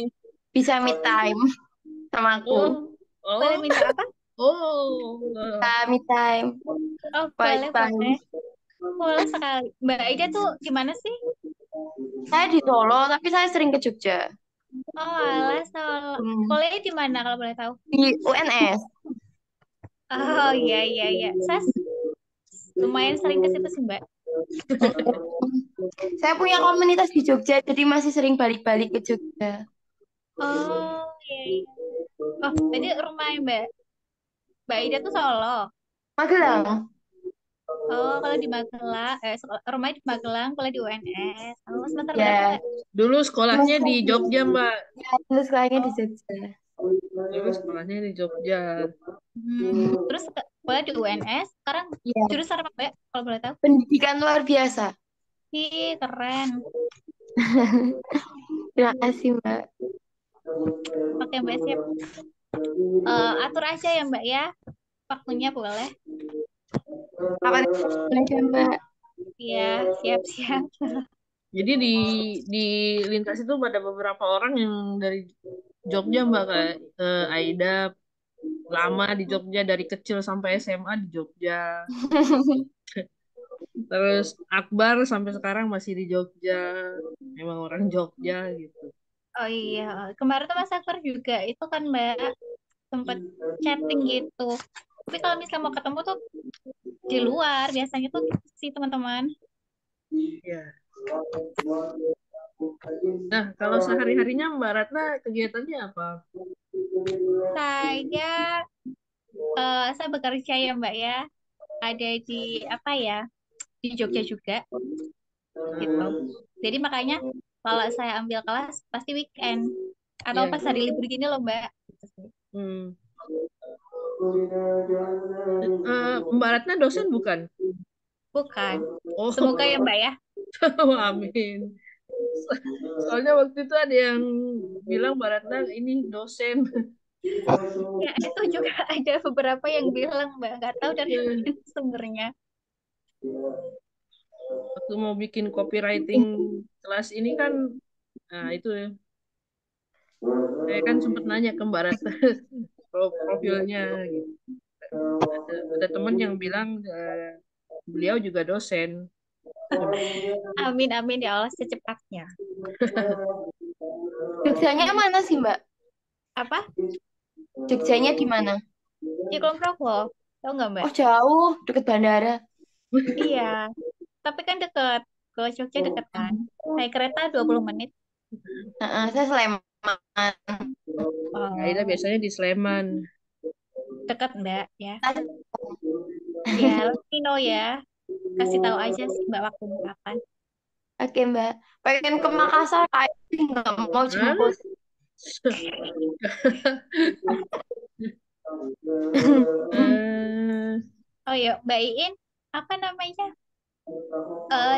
bisa meet time sama aku. Oh, Boleh oh, minta apa? oh. Kita meet time, Oh boleh wifi. boleh sekali. Mbak Aida tuh gimana sih? Saya di Solo, tapi saya sering ke Jogja. Oh alah Solo. Hmm. Boleh di mana kalau boleh tahu? Di UNS. Oh iya iya iya. Saya lumayan sering ke situ sih Mbak. Saya punya komunitas di Jogja, jadi masih sering balik-balik ke Jogja. Oh iya iya. Oh jadi rumah Mbak Aida tuh Solo. Magelang. Oh kalau di Magelang, rumahnya di Magelang, kalau di UNS. Oh semester berapa Ya, Mbak? Dulu sekolahnya di Jogja, Mbak. ya, dulu sekolahnya di Jogja. Dulu sekolahnya di Jogja. Terus boleh di UNS. Sekarang Ya, jurusan apa Mbak? Kalau boleh tahu? pendidikan luar biasa. Ih keren. Terima kasih, Mbak. Oke Mbak siap. Atur aja ya Mbak ya. Waktunya boleh. Kapan aja, Mbak? Iya siap siap. Jadi di lintas itu ada beberapa orang yang dari Jogja, Mbak, kayak Aida lama di Jogja dari kecil sampai SMA di Jogja. Terus Akbar sampai sekarang masih di Jogja. Memang orang Jogja gitu. Oh iya, kemarin tuh Mas Akbar juga itu kan Mbak sempat chatting gitu. Tapi kalau misalnya mau ketemu tuh di luar biasanya tuh sih teman-teman. Ya. Nah, kalau sehari-harinya Mbak Ratna kegiatannya apa? Saya saya bekerja ya Mbak ya. Ada di apa ya? Di Jogja juga gitu. Jadi makanya kalau saya ambil kelas pasti weekend atau Ya. pas hari libur gini loh Mbak. Gitu sih. Hmm. Mbak Ratna dosen bukan? Bukan. Oh, Semoga ya Mbak ya. amin. Soalnya waktu itu ada yang bilang Mbak Ratna ini dosen. Ya itu juga ada beberapa yang bilang Mbak nggak tahu dari Ya, mana sumbernya. waktu mau bikin copywriting kelas ini kan, nah itu ya. Saya kan sempat nanya ke Mbak Ratna profilnya gitu. Ada teman yang bilang beliau juga dosen. Amin amin ya Allah secepatnya. Jogjanya mana sih, Mbak? Apa? Jogjanya di mana? Di Kulon Progo. Tahu nggak Mbak? Oh, jauh, deket bandara. Iya. Tapi kan deket. Ke Jogja deket kan. Naik kereta 20 menit. Saya Sleman. Aida Oh, biasanya di Sleman. deket Mbak ya. Ya, let me know ya. Kasih tahu aja sih Mbak waktunya kapan. Oke, Mbak. Pengen ke Makassar, kayak nggak mau Hah? jemput. Eh, Oh iya, Mbak Iin, apa namanya?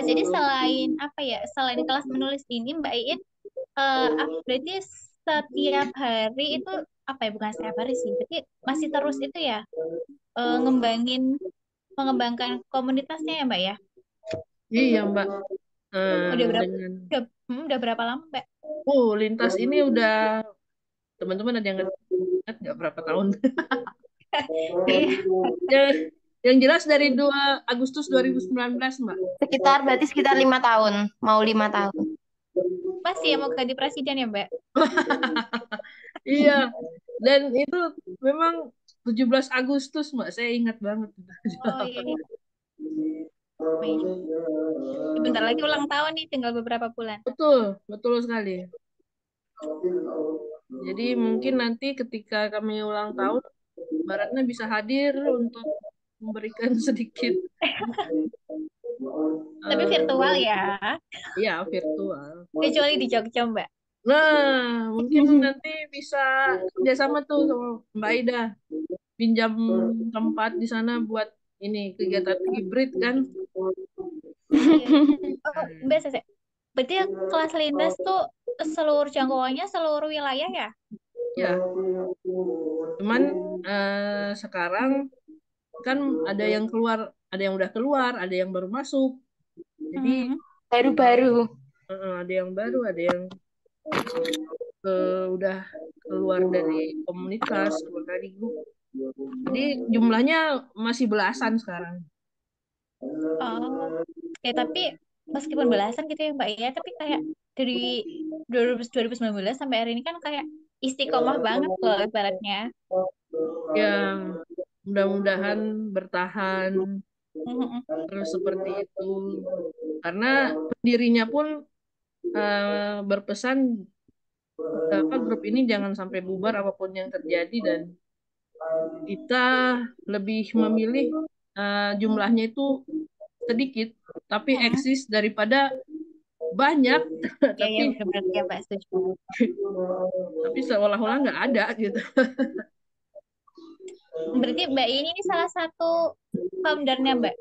Jadi selain apa ya? Selain kelas menulis ini, Mbak Iin, berarti setiap hari itu apa ya? Bukan setiap hari sih. Berarti masih terus itu ya, mengembangkan komunitasnya ya, Mbak ya? iya Mbak. Udah berapa? Dengan Udah berapa lama, Mbak? lintas ini udah teman-teman ada yang ingat nggak berapa tahun? Iya, yang, yang jelas dari 2 Agustus 2019 Mbak. Sekitar 5 tahun. Mau 5 tahun. masih ya mau ganti presiden ya, Mbak? Iya. Dan itu memang 17 Agustus Mbak. Saya ingat banget. Oh iya, iya. Mei. Bentar lagi ulang tahun nih, tinggal beberapa bulan. Betul, betul sekali. Jadi mungkin nanti ketika kami ulang tahun, Mbak Ratna bisa hadir untuk memberikan sedikit Tapi eh, virtual ya, ya virtual. kecuali di Jogja, Mbak. Nah, mungkin nanti bisa kerjasama tuh sama Mbak Ida, pinjam tempat di sana buat ini kegiatan hibrid kan. Iya. Oh, Nah, Mbak Sese. Berarti kelas lintas tuh seluruh jangkauannya seluruh wilayah ya? ya, cuman sekarang kan ada yang keluar, ada yang udah keluar, ada yang baru masuk. Jadi Mhm. Baru-baru. ada yang baru, ada yang udah keluar dari komunitas, keluar dari grup. Jadi jumlahnya masih belasan sekarang. Oh, tapi meskipun belasan gitu ya Mbak ya, tapi kayak dari 2019 sampai hari ini kan kayak istiqomah banget loh ibaratnya. Ya, mudah-mudahan bertahan Mhm. terus seperti itu. Karena pendirinya pun berpesan apa grup ini jangan sampai bubar apapun yang terjadi dan kita lebih memilih jumlahnya itu sedikit tapi Mhm. eksis daripada banyak Ya, ya, tapi benar-benar ya Mbak, setuju banget. seolah-olah nggak ada gitu. Berarti Mbak ini nih salah satu foundernya Mbak.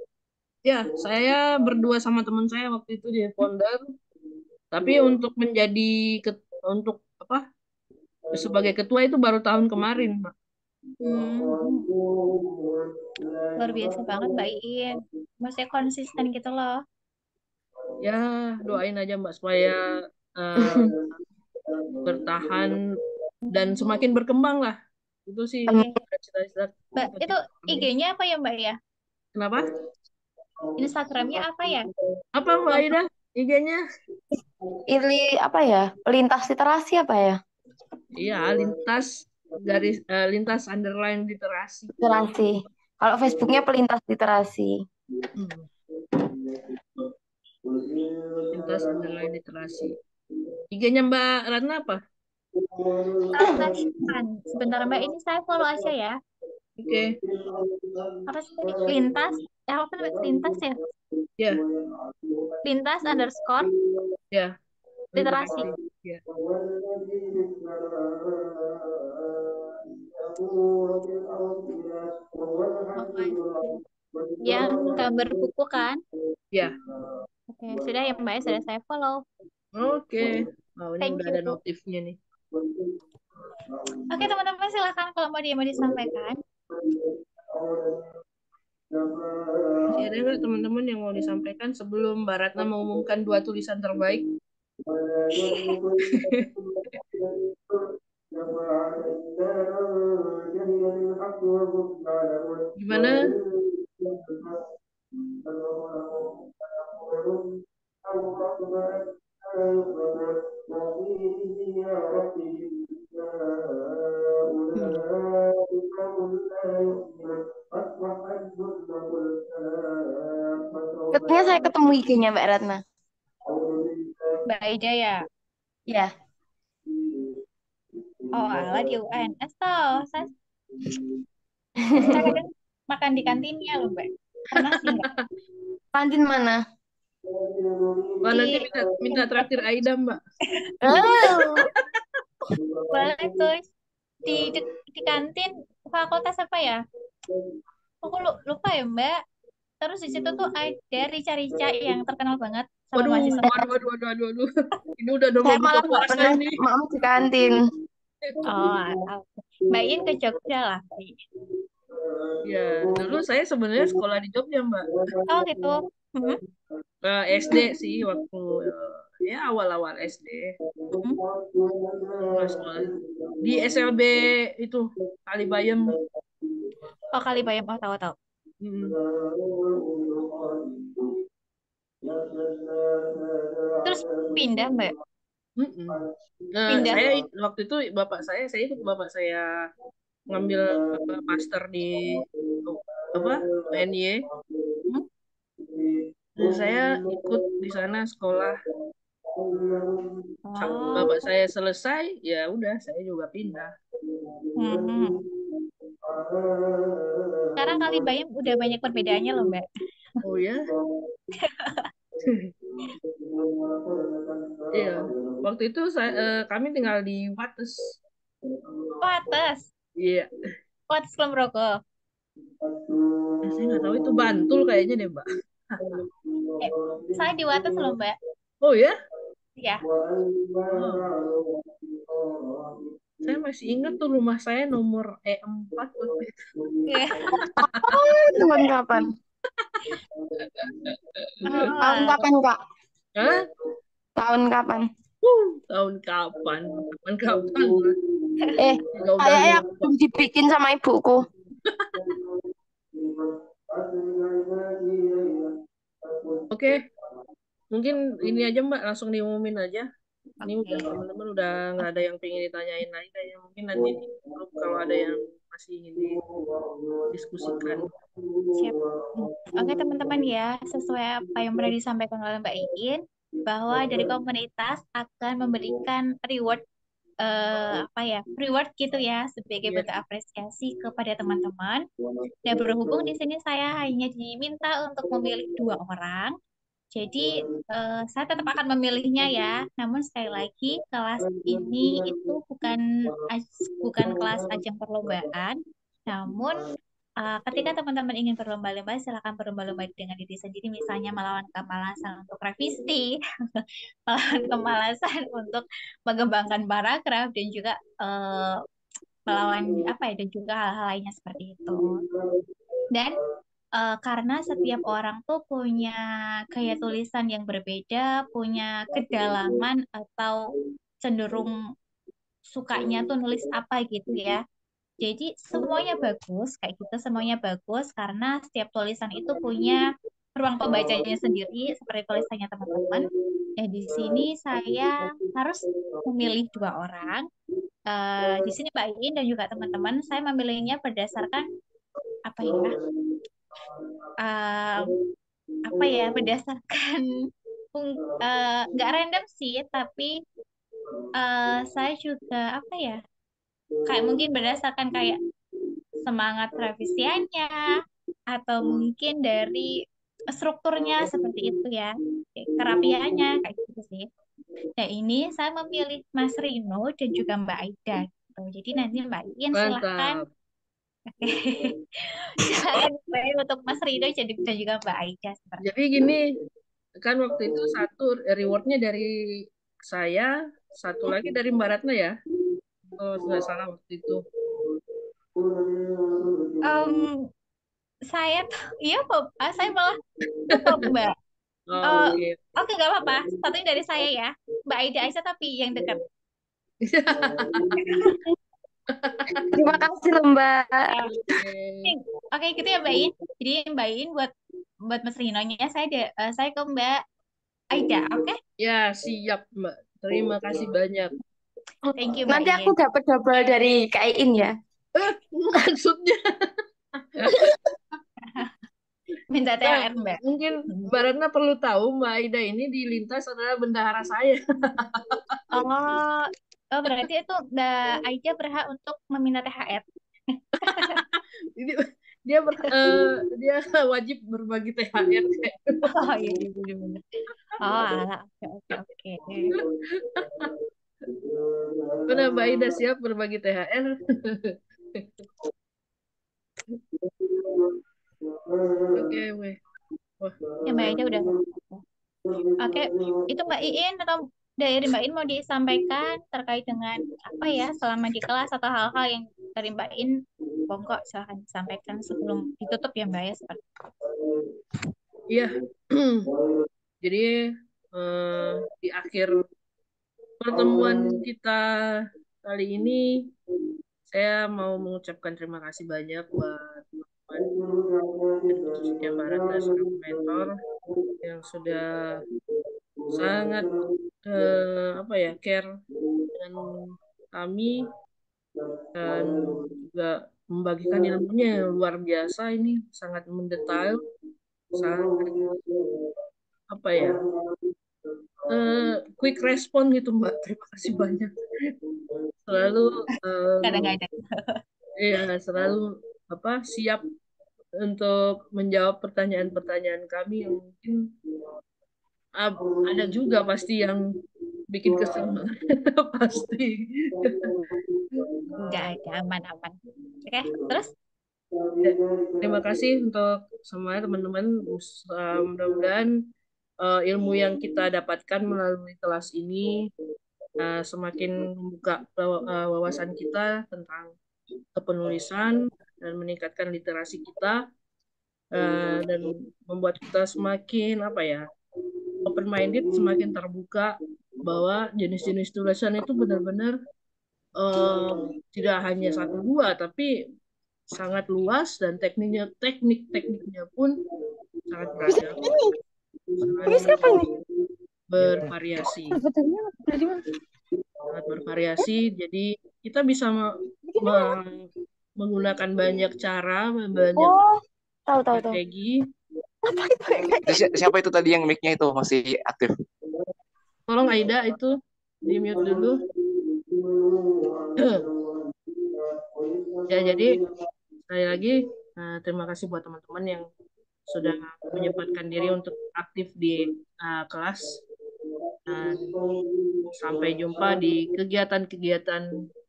Ya, saya berdua sama teman saya waktu itu di founder, tapi untuk menjadi untuk apa sebagai ketua itu baru tahun kemarin, Mbak. Hmm, luar biasa banget Mbak Iin. Maksudnya konsisten gitu loh. Ya, doain aja Mbak supaya eh, bertahan dan semakin berkembang lah. Itu sih Iya. cita-cita Mbak, itu cita-cita kami. IG-nya apa ya Mbak ya? Kenapa? Instagramnya apa ya? Apa Mbak Ida? IG-nya? Ini apa ya? Lintas literasi apa ya? Iya, lintas lintas underline literasi. Literasi. Kalau Facebooknya pelintas literasi. Hmm, lintas underline literasi. IG-nya Mbak Ratna apa? Ratna Syifan. Sebentar Mbak, ini saya follow aja ya. Oke. Apa sih tadi? Lintas, apa namanya? Lintas ya? Ya, Lintas underscore ya. literasi. Literasi. Ya. Oh, I see. Yang gambar buku kan? Ya. Oke, sudah ya Mbak, ya, sudah saya follow. Oke. Oh, ini Thank udah you. ada notifnya nih. Oke teman-teman, silakan kalau mau disampaikan. Masih ada nggak teman-teman yang mau disampaikan sebelum Mbak Ratna mengumumkan 2 tulisan terbaik? Gimana? Hmm. Sepertinya saya ketemu IG-nya Mbak Ratna. Mbak Aida ya. Ya. Oh, ala di UNS toh. Saya kadang makan di kantinnya loh Mbak. Pernah sih nggak? Kantin mana? Wah, nanti Di minta traktir Aida, Mbak. Oh. boleh tuh di kantin fakultas apa ya? Aku lupa ya Mbak. Terus di situ tuh ada rica-rica yang terkenal banget sama Waduh, mahasiswa. waduh, waduh, waduh, waduh, waduh. Ini udah mau Saya buka malah nggak puasa pernah ini. maaf di kantin. Oh, Mbak In ke Jogja lah. Ya, dulu saya sebenarnya sekolah di Jogja, Mbak. Oh gitu. Hmm. SD sih waktu ya awal-awal SD. Hmm. Pernah sekolah di SLB itu Kalibayem. Oh Kalibayam, oh tahu-tahu. Mm. Terus pindah Mbak. Mm-mm. Pindah. Waktu itu saya ikut bapak saya ngambil master di apa UNY. Hmm? Dan saya ikut di sana sekolah. Oh. Bapak saya selesai, ya udah saya juga pindah. Hmm. Sekarang Kalibayam udah banyak perbedaannya loh Mbak. Oh ya, Iya, waktu itu kami tinggal di Wates. Wates. Iya, Wates Kulon Progo. saya nggak tahu itu Bantul kayaknya deh, Mbak. Eh, saya di Wates loh, Mbak. Oh ya? Ya. Oh. Saya masih ingat tuh rumah saya nomor E4 waktu itu. Tahun kapan? Tahun Oh, kapan, Kak? Hah? Tahun kapan? Tahun kapan? Kapan kapan? Eh, Juga udah kayaknya lupa. belum dibikin sama ibuku. Oke, mungkin ini aja Mbak, langsung diumumin aja. Ini oke. udah teman-teman udah nggak ada yang pengen ditanyain lagi kayaknya. Mungkin nanti di grup kalau ada yang masih ingin didiskusikan. Siap. Oke, teman-teman ya, sesuai apa yang pernah disampaikan oleh Mbak Iin, bahwa dari komunitas akan memberikan reward apa ya, reward gitu ya, sebagai Iya. bentuk apresiasi kepada teman-teman. Dan berhubung di sini saya hanya diminta untuk memilih 2 orang, jadi saya tetap akan memilihnya ya. Namun sekali lagi kelas ini itu bukan kelas ajang perlombaan. Namun ketika teman-teman ingin berlomba-lomba, silakan berlomba-lomba dengan diri sendiri. Misalnya melawan kemalasan untuk revisi, melawan kemalasan untuk mengembangkan paragraf dan juga melawan apa ya dan juga hal-hal lainnya seperti itu. Dan karena setiap orang tuh punya gaya tulisan yang berbeda, punya kedalaman atau cenderung sukanya tuh nulis apa gitu ya. Jadi semuanya bagus, kayak gitu semuanya bagus karena setiap tulisan itu punya ruang pembacanya sendiri seperti tulisannya teman-teman. Di sini saya harus memilih 2 orang. Di sini Mbak Iin dan juga teman-teman, saya memilihnya berdasarkan apa ya? eh, apa ya berdasarkan nggak random sih tapi saya juga apa ya kayak mungkin berdasarkan kayak semangat revisiannya atau mungkin dari strukturnya seperti itu ya kayak kerapiannya kayak gitu sih. Nah ini saya memilih Mas Rino dan juga Mbak Aida gitu. Jadi nanti Mbak Iin silahkan Mantap. silakan dibayar untuk Mas Rino dan juga Mbak Aida seperti Jadi gini, kan waktu itu satu rewardnya dari saya, satu lagi dari Mbak Ratna ya. Oh, nggak salah waktu itu. Em, saya iya kok saya malah lupa Mbak. Oh, Eh, oke. oke nggak apa-apa. Satunya dari saya ya. Mbak Aida Aisyah tapi yang dekat. Terima kasih loh, Mbak. Oke. Oke gitu ya Mbak In. Jadi Mbak In buat buat Mas Rinonya saya ke Mbak Aida. Oke. Ya, siap, Mbak. Terima kasih banyak. Thank you Mbak Nanti aku In. dapat double dari Kak Iin ya. Maksudnya, Minta nah, THR Mbak. mungkin Mbak Ratna perlu tahu Mbak Aida ini di Lintas adalah bendahara saya. Oh, oh berarti itu Mbak Aida berhak untuk meminta THR. Jadi, dia wajib berbagi THR. Oh iya iya benar. Oh alah oke oke oke. Mana Mbak Aida siap berbagi THR? Oke, weh. Wah, Ya Mbak Aida udah. Oke, itu Mbak Iin atau dari Mbak Iin mau disampaikan terkait dengan apa ya selama di kelas atau hal-hal yang dari Mbak Iin, monggo silahkan disampaikan sebelum ditutup ya Mbak ya seperti itu. iya. Jadi di akhir pertemuan kita kali ini, saya mau mengucapkan terima kasih banyak buat teman-teman dan khususnya Mbak Ratna selaku mentor yang sudah sangat apa ya care dengan kami dan juga membagikan ilmunya yang luar biasa ini sangat mendetail sangat apa ya quick respon gitu Mbak, terima kasih banyak selalu Kadang-kadang. ya selalu apa siap untuk menjawab pertanyaan-pertanyaan kami yang mungkin ada juga pasti yang bikin kesel. Pasti. Nggak ada, aman-aman. Oke, terus? Ya, terima kasih untuk semua teman-teman. Mudah-mudahan ilmu yang kita dapatkan melalui kelas ini semakin membuka wawasan kita tentang kepenulisan dan meningkatkan literasi kita dan membuat kita semakin apa ya open minded, semakin terbuka bahwa jenis-jenis tulisan itu benar-benar tidak hanya satu dua tapi sangat luas dan teknik-tekniknya pun sangat beragam, sangat Ini siapa nih? bervariasi, Sebetulnya dari mana? sangat bervariasi. Jadi kita bisa menggunakan banyak cara, banyak Oh, tahu. strategi. Apa itu kayak Itu siapa itu tadi yang mic-nya itu masih aktif? Tolong Aida itu di mute dulu. Ya, jadi sekali lagi terima kasih buat teman-teman yang sudah menyempatkan diri untuk aktif di kelas. Dan sampai jumpa di kegiatan-kegiatan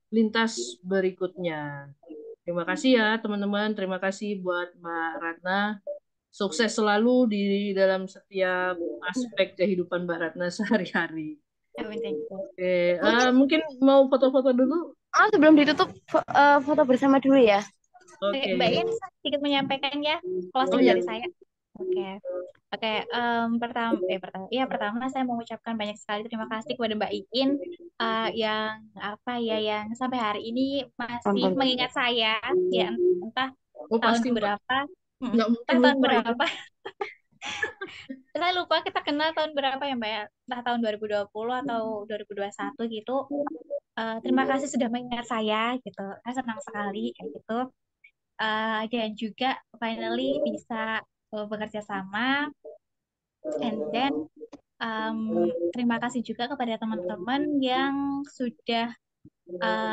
lintas berikutnya. Terima kasih ya teman-teman. Terima kasih buat Mbak Ratna. Sukses selalu di dalam setiap aspek kehidupan Mbak Ratna sehari-hari. Amin, thank you. Oke, mungkin mau foto-foto dulu. sebelum ditutup foto bersama dulu ya. Oke, Oke. Mbak Iin sedikit menyampaikan ya Oh closing ya. dari saya. Oke, pertama saya mau mengucapkan banyak sekali terima kasih kepada Mbak Iin yang sampai hari ini masih mengingat saya ya entah Oh tahun pasti Mbak. berapa, Nggak mungkin entah tahun lupa itu. berapa. Saya lupa kita kenal tahun berapa ya Mbak ya, entah tahun 2020 atau 2021 gitu. Terima kasih sudah mengingat saya gitu. Saya senang sekali kayak gitu. Dan juga finally bisa bekerja sama. And then terima kasih juga kepada teman-teman yang sudah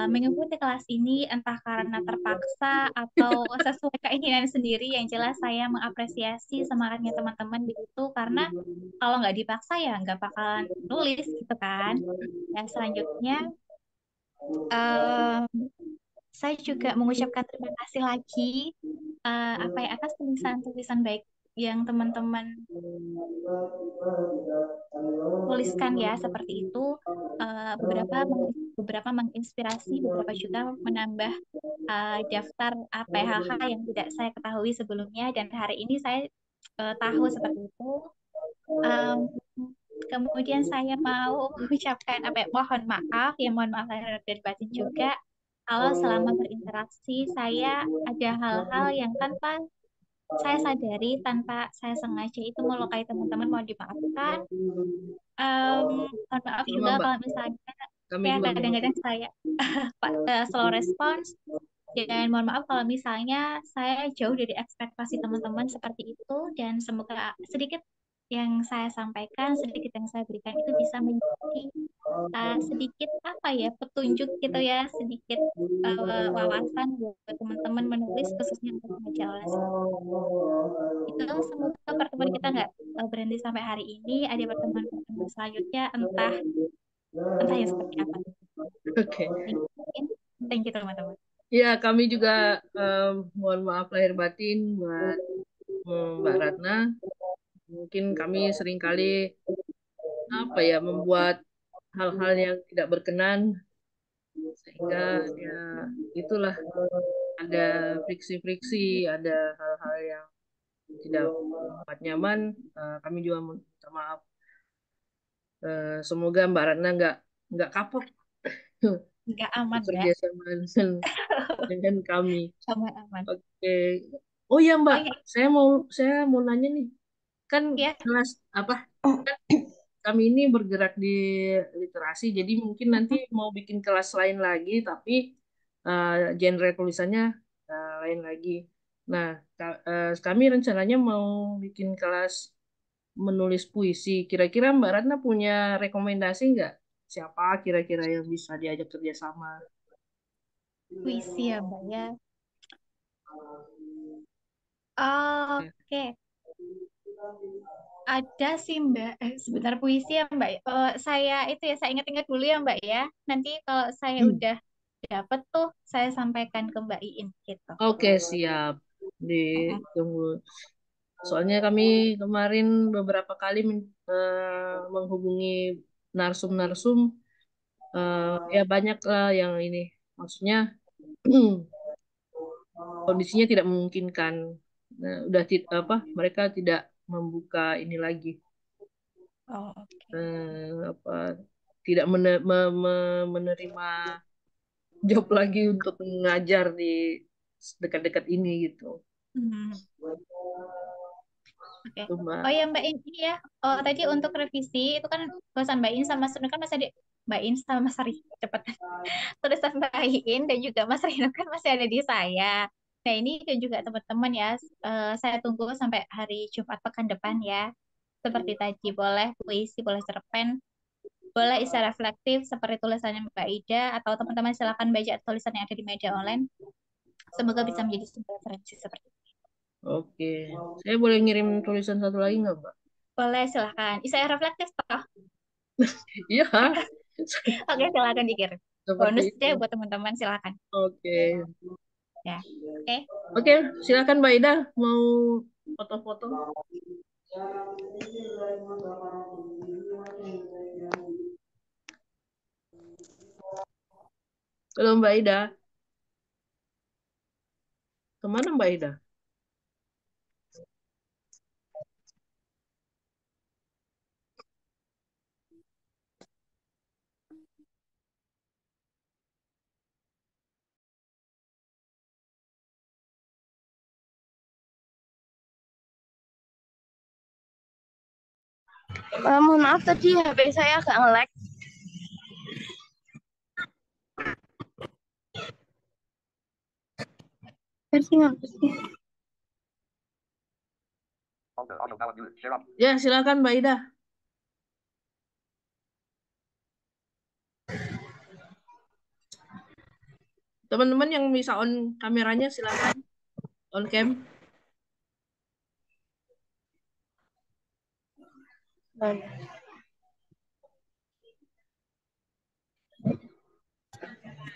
mengikuti kelas ini entah karena terpaksa atau sesuai keinginan sendiri. Yang jelas saya mengapresiasi semangatnya teman-teman begitu karena kalau nggak dipaksa ya nggak bakalan nulis gitu kan. Dan selanjutnya em, saya juga mengucapkan terima kasih lagi atas tulisan-tulisan baik yang teman-teman tuliskan ya seperti itu. Beberapa menginspirasi, beberapa juga menambah daftar hal-hal yang tidak saya ketahui sebelumnya dan hari ini saya tahu seperti itu. Um, Kemudian saya mau mengucapkan mohon maaf lahir dan batin juga kalau selama berinteraksi saya ada hal-hal yang tanpa saya sadari, tanpa saya sengaja itu melukai teman-teman, mohon dimaafkan. Mohon maaf Sama juga Mbak. kalau misalnya Kami ya juga kadang-kadang saya slow respons dan mohon maaf kalau misalnya saya jauh dari ekspektasi teman-teman seperti itu dan semoga sedikit yang saya sampaikan, sedikit yang saya berikan itu bisa menjadi sedikit petunjuk gitu ya, sedikit wawasan buat teman-teman menulis khususnya untuk majalah. Itu semoga pertemuan kita nggak berhenti sampai hari ini, ada pertemuan-pertemuan selanjutnya entah yang seperti apa. Oke. Thank you teman-teman. Ya, kami juga mohon maaf lahir batin buat Mbak Ratna. Mungkin kami seringkali membuat hal-hal yang tidak berkenan sehingga ya itulah ada friksi-friksi, ada hal-hal yang tidak membuat nyaman. Kami juga minta maaf. Semoga Mbak Ratna nggak kapok Nggak aman bekerja ya. sama dengan kami. Aman. Oke. Oh ya Mbak, Oh iya, saya mau nanya nih. Kan ya. kelas apa? Kan kami ini bergerak di literasi, jadi mungkin nanti mau bikin kelas lain lagi, tapi genre tulisannya lain lagi. Nah, kami rencananya mau bikin kelas menulis puisi. Kira-kira Mbak Ratna punya rekomendasi nggak? Siapa kira-kira yang bisa diajak kerjasama? Puisi ya Mbak ya. Oke. Ada sih Mbak. Sebentar puisi ya Mbak. Saya ingat-ingat dulu ya Mbak ya. Nanti kalau saya udah dapet tuh, saya sampaikan ke Mbak Iin gitu. Oke, siap. Ditunggu. Soalnya kami kemarin beberapa kali menghubungi narsum-narsum, ya banyak lah yang ini. Maksudnya kondisinya tidak memungkinkan. Nah, udah mereka tidak membuka ini lagi. Oh, oke. Apa tidak menerima job lagi untuk mengajar di dekat-dekat ini gitu. Hmm, oke. Itu Mbak. Oh ya Mbak In, ini ya. Oh tadi untuk revisi itu kan tulisan Mbak In sama Sunu kan masih ada Mbak In sama Mas Rino cepet. Tulisan Mbak In dan juga Mas Rino kan masih ada di saya. Nah ini dan juga teman-teman ya. Saya tunggu sampai hari Jumat pekan depan ya. Seperti tadi boleh puisi, boleh cerpen, boleh isi reflektif seperti tulisannya Mbak Ida atau teman-teman silakan baca tulisan yang ada di media online. Semoga bisa menjadi sumber referensi seperti itu. Oke, saya boleh ngirim tulisan satu lagi nggak Mbak? Boleh silakan. Isi reflektif toh. Iya, Oke, silakan dikirim. seperti Bonus itu. deh buat teman-teman, silakan. Oke. Ya. Oke. Oke, silakan Mbak Ida mau foto-foto. Halo Mbak Ida, kemana Mbak Ida? Mohon maaf tadi HP saya agak nge-lag. Versi nggak sih? Ya, silakan Mbak Ida. Teman-teman yang bisa on kameranya silakan on cam. Baik.